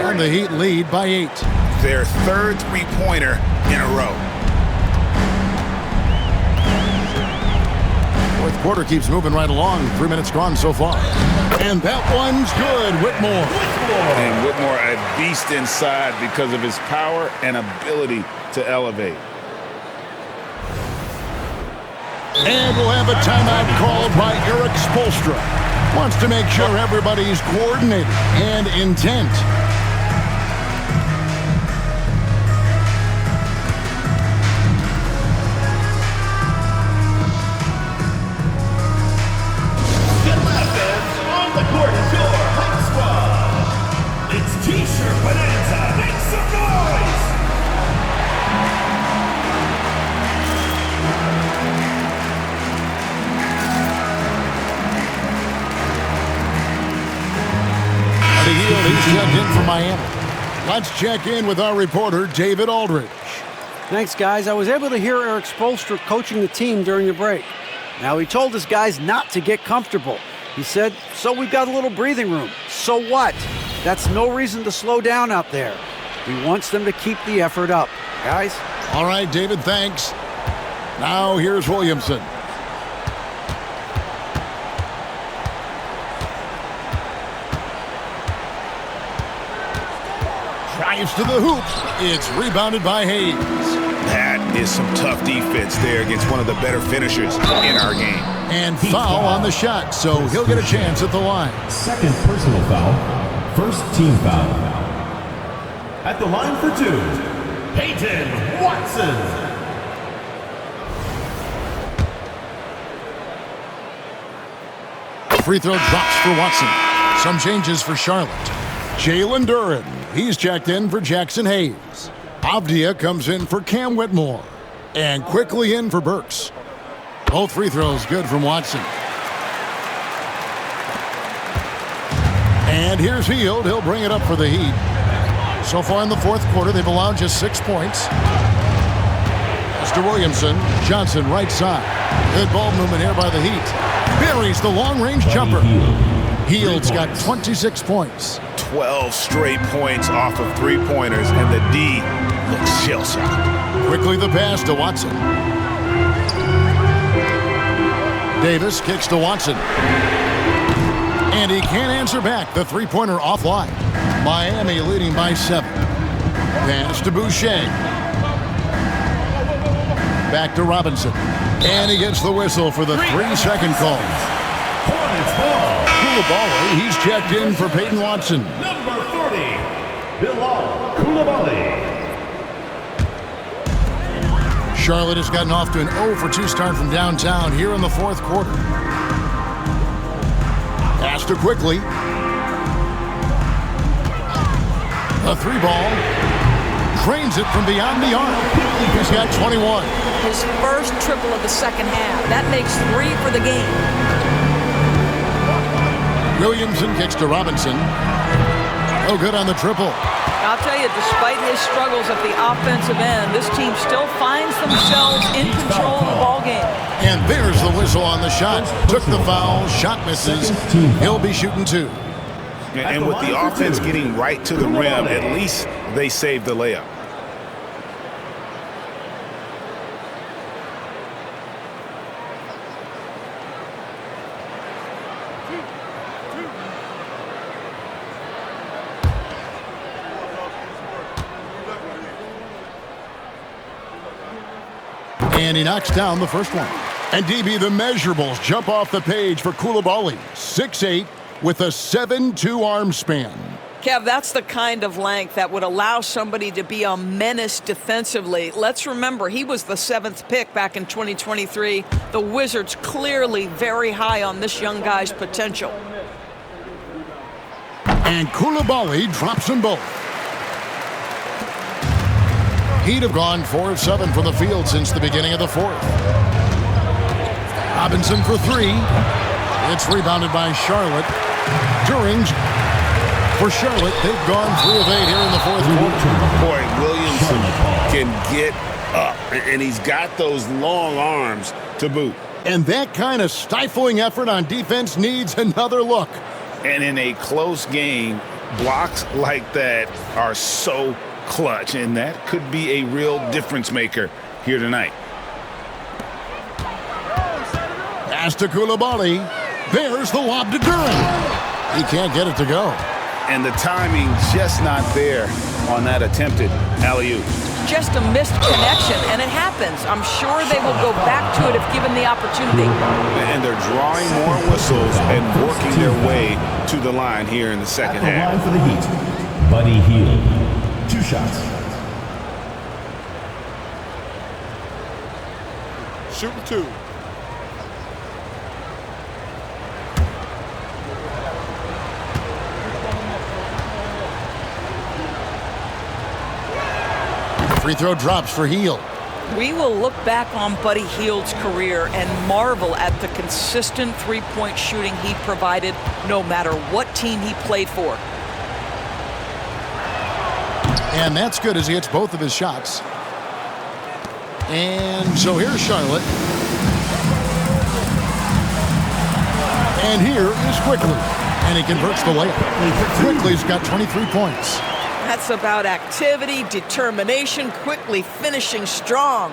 And the Heat lead by 8. Their third three-pointer in a row. Fourth quarter keeps moving right along. 3 minutes gone so far. And that one's good. Whitmore. And Whitmore, a beast inside because of his power and ability to elevate. And we'll have a timeout called by Eric Spoelstra. Wants to make sure everybody's coordinated and intent. T-shirt bonanza, make some noise! The heel, he's checked in for Miami. Let's check in with our reporter, David Aldridge. Thanks, guys. I was able to hear Eric Spoelstra coaching the team during the break. Now, he told his guys not to get comfortable. He said, so we've got a little breathing room. So what? That's no reason to slow down out there. He wants them to keep the effort up. Guys? All right, David, thanks. Now here's Williamson. Drives to the hoop. It's rebounded by Hayes. That is some tough defense there against one of the better finishers in our game. And foul on the shot, so he'll get a chance at the line. Second personal foul. First team foul. At the line for 2, Peyton Watson. Free throw drops for Watson. Some changes for Charlotte. Jalen Duren. He's checked in for Jackson Hayes. Avdia comes in for Cam Whitmore. And quickly in for Burks. Both free throws good from Watson. And here's Hield. He'll bring it up for the Heat. So far in the fourth quarter, they've allowed just 6 points. Mr. Williamson. Johnson right side. Good ball movement here by the Heat. Buries the long-range jumper. Hield's got 26 points. 12 straight points off of three-pointers, and the D looks shell-shocked. Quickly the pass to Watson. Davis kicks to Watson. And he can't answer back. The three-pointer offline. Miami leading by 7. Pass to Boucher. Back to Robinson. And he gets the whistle for the 3-second call. Coulibaly, he's checked in for Peyton Watson. Number 40, Bilal Coulibaly. Charlotte has gotten off to an 0-for-2 start from downtown here in the fourth quarter. Pass to Quickly. A 3-ball. Trains it from beyond the arc. He's got 21. His first triple of the second half. That makes 3 for the game. Williamson kicks to Robinson. Oh, good on the triple. I'll tell you, despite his struggles at the offensive end, this team still finds themselves in control of the ball game. And there's the whistle on the shot. Took the foul. Shot misses. He'll be shooting 2. And with the offense getting right to the rim, at least they saved the layup. And he knocks down the first one. And DB, the measurables jump off the page for Coulibaly. 6'8", with a 7'2" arm span. Kev, that's the kind of length that would allow somebody to be a menace defensively. Let's remember, he was the 7th pick back in 2023. The Wizards clearly very high on this young guy's potential. And Coulibaly drops them both. Heat have gone 4 of 7 from the field since the beginning of the fourth. Robinson for 3. It's rebounded by Charlotte. During's for Charlotte. They've gone 3 of 8 here in the fourth quarter. Boy, Williamson can get up, and he's got those long arms to boot. And that kind of stifling effort on defense needs another look. And in a close game, blocks like that are so clutch, and that could be a real difference maker here tonight. Pass to Coulibaly. There's the lob to Duren. He can't get it to go. And the timing just not there on that attempted alley-oop. Just a missed connection, and it happens. I'm sure they will go back to it if given the opportunity. And they're drawing more whistles and working their way to the line here in the second half. Line for the Heat, Buddy Hield. 2 shots. Shooting 2. Free throw drops for Hield. We will look back on Buddy Hield's career and marvel at the consistent three-point shooting he provided no matter what team he played for. And that's good as he hits both of his shots. And so here's Charlotte. And here is Quickly. And he converts the layup. Quickly's got 23 points. That's about activity, determination, quickly finishing strong.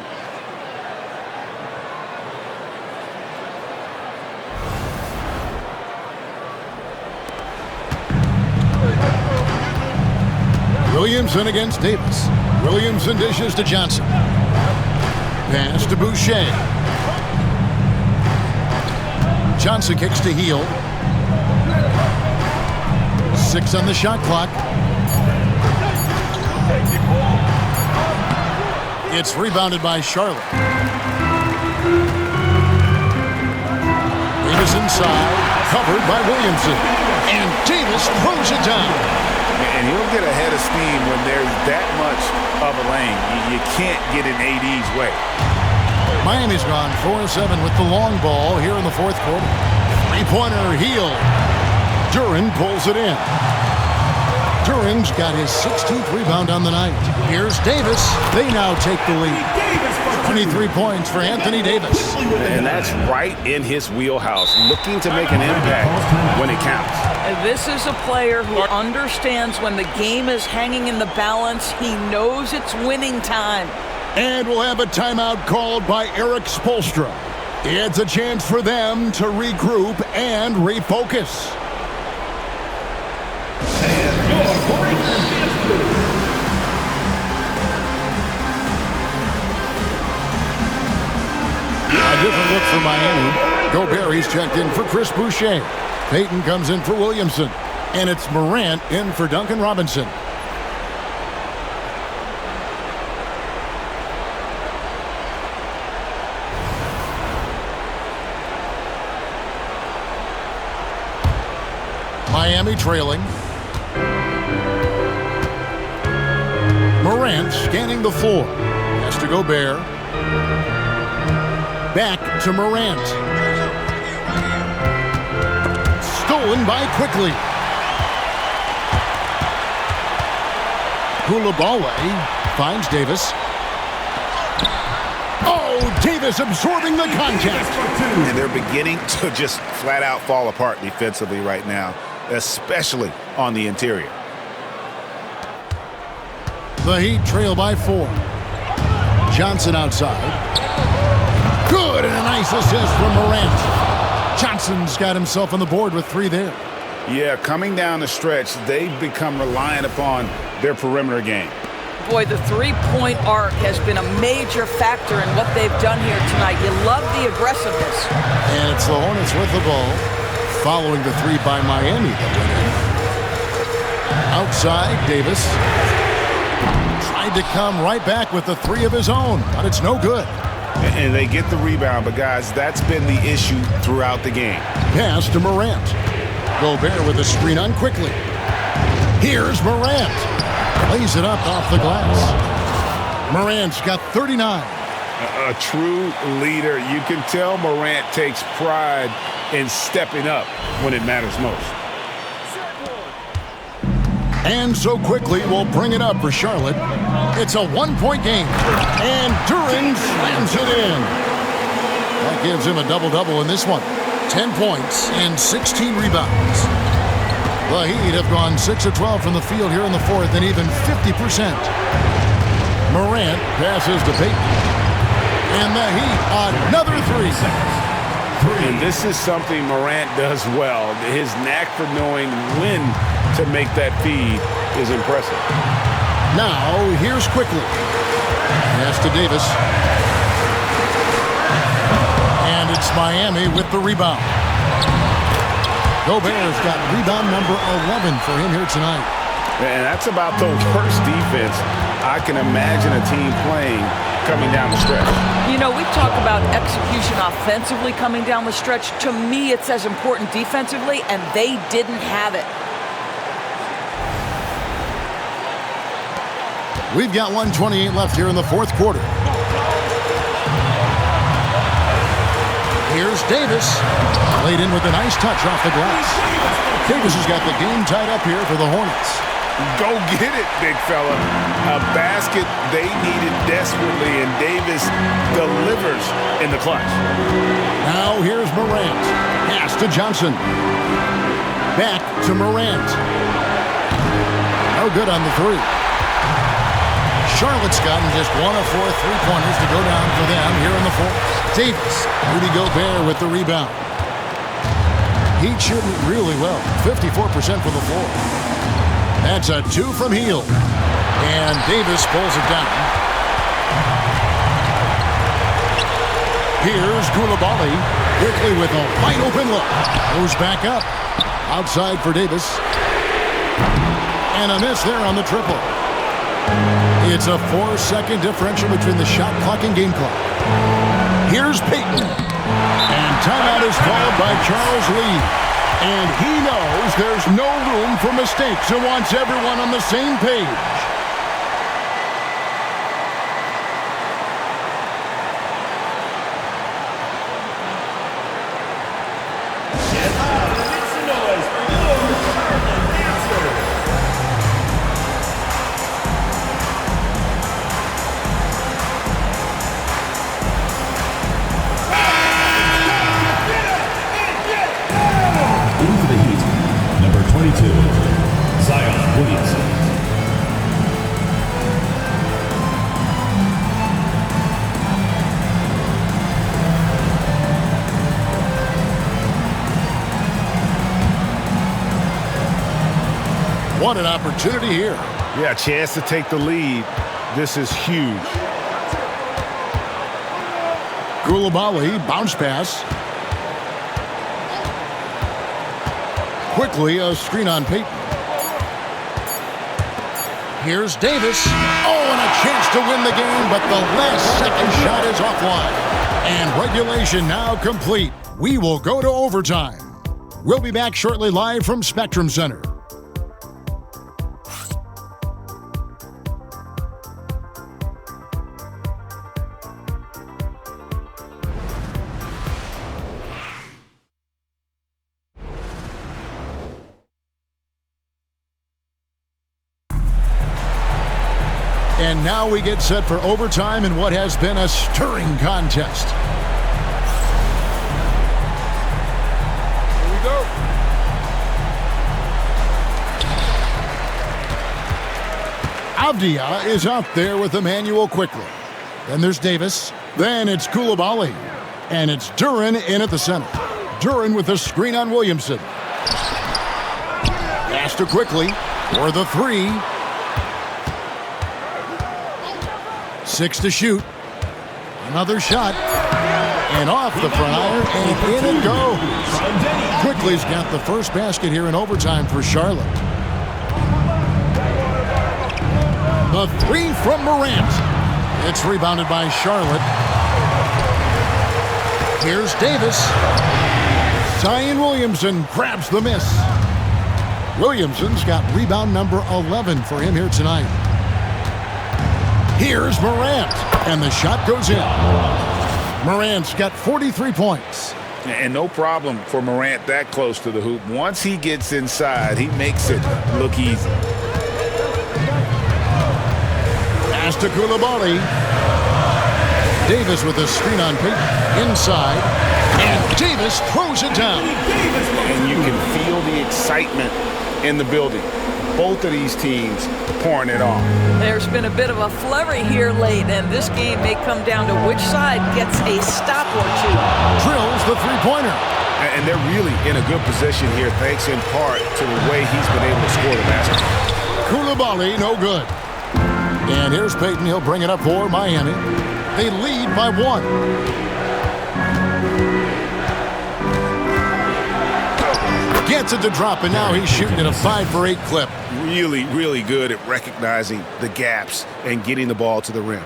Williamson against Davis. Williamson dishes to Johnson. Pass to Boucher. Johnson kicks to Hield. 6 on the shot clock. It's rebounded by Charlotte. Davis inside, covered by Williamson. And Davis throws it down. And he'll get ahead of steam when there's that much of a lane. You can't get in AD's way. Miami's gone 4-7 with the long ball here in the fourth quarter. Three-pointer, Hield. Duren pulls it in. Duren's got his 16th rebound on the night. Here's Davis. They now take the lead. 23 points for Anthony Davis. And that's right in his wheelhouse, looking to make an impact when it counts. This is a player who understands when the game is hanging in the balance. He knows it's winning time. And we'll have a timeout called by Eric Spoelstra. It's a chance for them to regroup and refocus. A different look for Miami. Gobert checked in for Chris Boucher. Payton comes in for Williamson. And it's Morant in for Duncan Robinson. Miami trailing. Morant scanning the floor. Has to Gobert. Back to Morant. Stolen by Quickly. Koulibaly finds Davis. Oh, Davis absorbing the contact. And they're beginning to just flat out fall apart defensively right now, especially on the interior. The Heat trail by 4. Johnson outside. Good, and a nice assist from Morant. Johnson's got himself on the board with 3 there. Yeah, coming down the stretch, they've become reliant upon their perimeter game. Boy, the three-point arc has been a major factor in what they've done here tonight. You love the aggressiveness. And it's the Hornets with the ball, following the 3 by Miami. Outside, Davis. Tried to come right back with the 3 of his own, but it's no good. And they get the rebound, but guys, that's been the issue throughout the game. Pass to Morant. Gobert with a screen on Quickly. Here's Morant. Lays it up off the glass. Morant's got 39. A true leader. You can tell Morant takes pride in stepping up when it matters most. And so Quickly will bring it up for Charlotte. It's a 1-point game. And Duren slams it in. That gives him a double-double in this one. 10 points and 16 rebounds. The Heat have gone 6 of 12 from the field here in the fourth and even 50%. Morant passes to Payton. And the Heat, another 3. And this is something Morant does well. His knack for knowing when to make that feed is impressive. Now, here's Quickly. Pass to Davis. And it's Miami with the rebound. Gobert's got rebound number 11 for him here tonight. And that's about the worst defense I can imagine a team playing coming down the stretch. You know, we talk about execution offensively coming down the stretch. To me, it's as important defensively, and they didn't have it. We've got 1:28 left here in the fourth quarter. Here's Davis. Laid in with a nice touch off the glass. Davis has got the game tied up here for the Hornets. Go get it, big fella. A basket they needed desperately, and Davis delivers in the clutch. Now here's Morant. Pass to Johnson. Back to Morant. No good on the 3. Charlotte's gotten just 1 of 4 3-pointers to go down for them here in the fourth. Davis, Rudy Gobert with the rebound. Heat shooting really well, 54% from the floor. That's a 2 from Hield. And Davis pulls it down. Here's Koulibaly, quickly with a wide open look. Goes back up. Outside for Davis. And a miss there on the triple. It's a 4-second differential between the shot clock and game clock. Here's Payton. And timeout is called by Charles Lee. And he knows there's no room for mistakes and wants everyone on the same page. What an opportunity here. Yeah, a chance to take the lead. This is huge. Koulibaly, bounce pass. Quickly, a screen on Payton. Here's Davis. Oh, and a chance to win the game, but the last second shot is offline. And regulation now complete. We will go to overtime. We'll be back shortly live from Spectrum Center. And now we get set for overtime in what has been a stirring contest. Here we go. Avdia is out there with Emmanuel quickly. Then there's Davis. Then it's Koulibaly. And it's Duren in at the center. Duren with a screen on Williamson. Pass to quickly for the three. 6 to shoot. Another shot. And off the front iron, and in it goes. Quickly's got the first basket here in overtime for Charlotte. The three from Morant. It's rebounded by Charlotte. Here's Davis. Zion Williamson grabs the miss. Williamson's got rebound number 11 for him here tonight. Here's Morant, and the shot goes in. Morant's got 43 points. And no problem for Morant that close to the hoop. Once he gets inside, he makes it look easy. Pass to Koulibaly. Davis with a screen on Payton. Inside. And Davis throws it down. And you can feel the excitement in the building. Both of these teams pouring it on. There's been a bit of a flurry here late, and this game may come down to which side gets a stop or two. Drills the three-pointer. And they're really in a good position here, thanks in part to the way he's been able to score the basketball. Koulibaly, no good. And here's Payton. He'll bring it up for Miami. They lead by 1. Gets it to drop, and now he's shooting at a 5 for 8 clip. Really, really good at recognizing the gaps and getting the ball to the rim.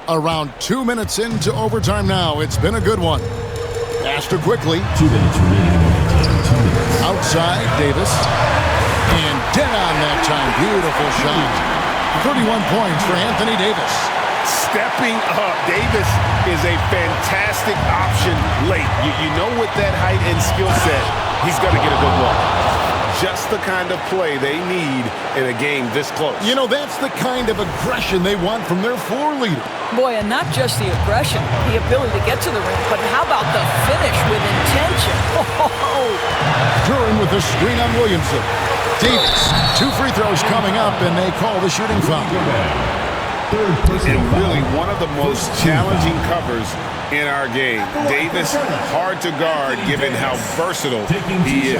Around 2 minutes into overtime now. It's been a good one. Pass to quickly. 2 minutes remaining. Outside, Davis. And dead on that time. Beautiful shot. 31 points for Anthony Davis. Stepping up, Davis is a fantastic option late. You know with that height and skill set, he's going to get a good look. Just the kind of play they need in a game this close. You know, that's the kind of aggression they want from their floor leader. Boy, and not just the aggression, the ability to get to the rim, but how about the finish with intention? Duren with a screen on Williamson. Davis, 2 free throws coming up, and they call the shooting foul. And really one of the most challenging covers in our game. Davis, hard to guard given how versatile he is.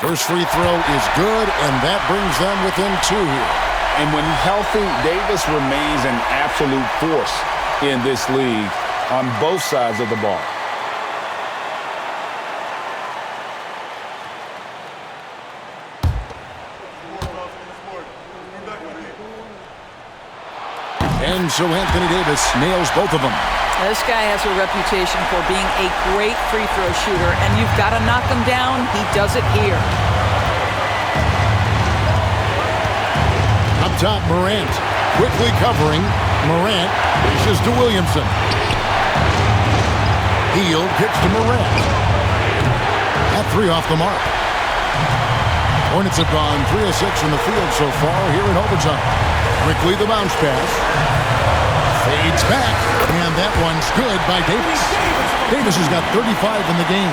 First free throw is good, and that brings them within 2 here. And when healthy, Davis remains an absolute force in this league on both sides of the ball. And so Anthony Davis nails both of them. This guy has a reputation for being a great free throw shooter, and you've got to knock him down. He does it here. Up top, Morant. Quickly covering. Morant dishes to Williamson. Hield kicks to Morant. At 3 off the mark. Hornets have gone 3 of 6 from the field so far here in overtime. Quickly the bounce pass. Fades back. And that one's good by Davis. Davis has got 35 in the game.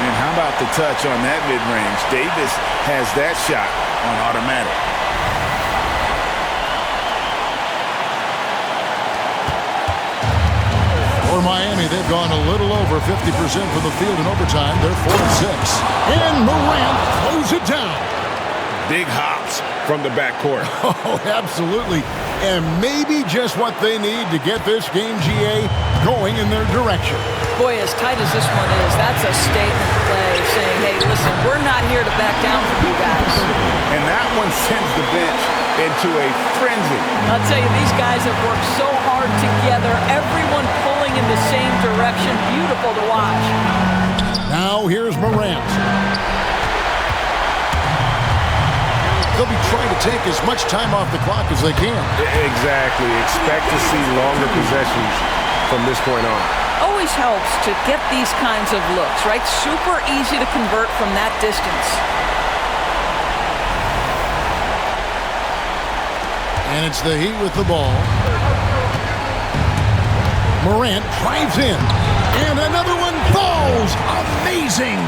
And how about the touch on that mid-range? Davis has that shot on automatic. For Miami, they've gone a little over 50% from the field in overtime. They're 4 of 6. And Morant throws it down. Big hops from the backcourt. Oh, absolutely. And maybe just what they need to get this game, GA, going in their direction. Boy, as tight as this one is, that's a statement play saying, hey, listen, we're not here to back down from you guys. And that one sends the bench into a frenzy. I'll tell you, these guys have worked so hard together, everyone pulling in the same direction. Beautiful to watch. Now here's Morant. They'll be trying to take as much time off the clock as they can. Exactly. Expect to see longer possessions from this point on. Always helps to get these kinds of looks, right? Super easy to convert from that distance. And it's the Heat with the ball. Morant drives in. And another one falls. Amazing.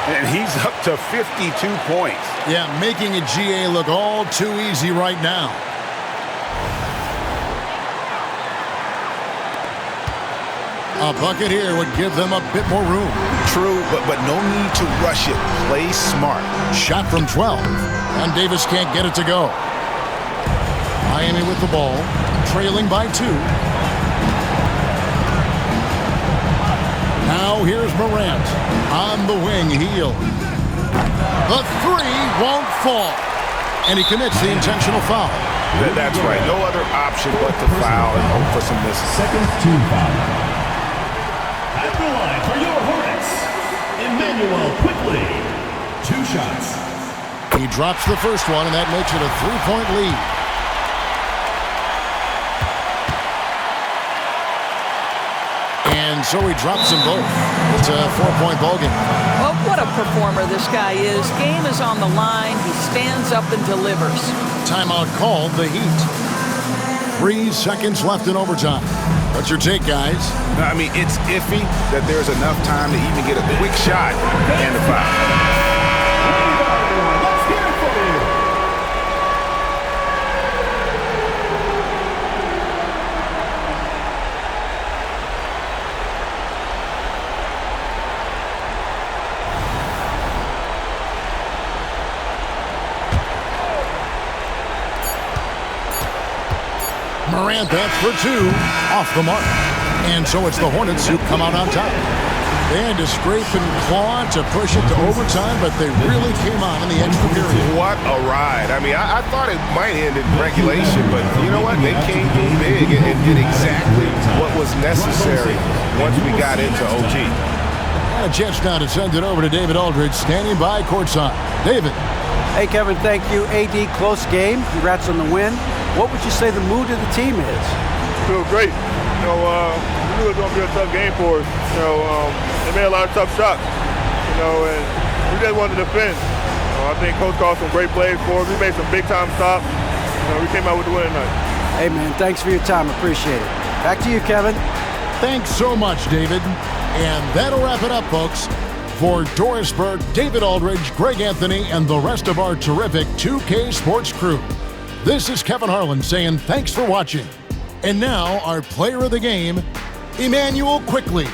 And he's up to 52 points. Yeah, making a GA look all too easy right now. A bucket here would give them a bit more room. True, but no need to rush it. Play smart. Shot from 12. And Davis can't get it to go. Miami with the ball, trailing by 2. Now here's Morant. On the wing, Hield. The 3 won't fall. And he commits the intentional foul. That's right. No other option but to foul and hope for some misses. Second team foul. At the line for your Hornets, Emmanuel Quickly. 2 shots. He drops the first one, and that makes it a 3-point lead. And so he drops them both. It's a 4-point ballgame. Well, what a performer this guy is. Game is on the line. He stands up and delivers. Timeout called, the Heat. 3 seconds left in overtime. What's your take, guys? I mean, it's iffy that there's enough time to even get a quick shot and a foul. Morant, that's for 2, off the mark. And so it's the Hornets who come out on top. They had to scrape and claw to push it to overtime, but they really came on in the extra period. What a ride. I mean, I thought it might end in regulation, but you know what? They came through big and did exactly what was necessary once we got into OT. And a chance now to send it over to David Aldridge, standing by courtside. David. Hey, Kevin, thank you. AD, close game. Congrats on the win. What would you say the mood of the team is? Feel great. We knew it was going to be a tough game for us. They made a lot of tough shots. And we just wanted to defend. I think Coach called some great plays for us. We made some big-time stops. We came out with the win tonight. Hey, man, thanks for your time. Appreciate it. Back to you, Kevin. Thanks so much, David. And that'll wrap it up, folks. For Doris Burke, David Aldridge, Greg Anthony, and the rest of our terrific 2K Sports crew, this is Kevin Harlan saying thanks for watching. And now, our player of the game, Emmanuel Quickly.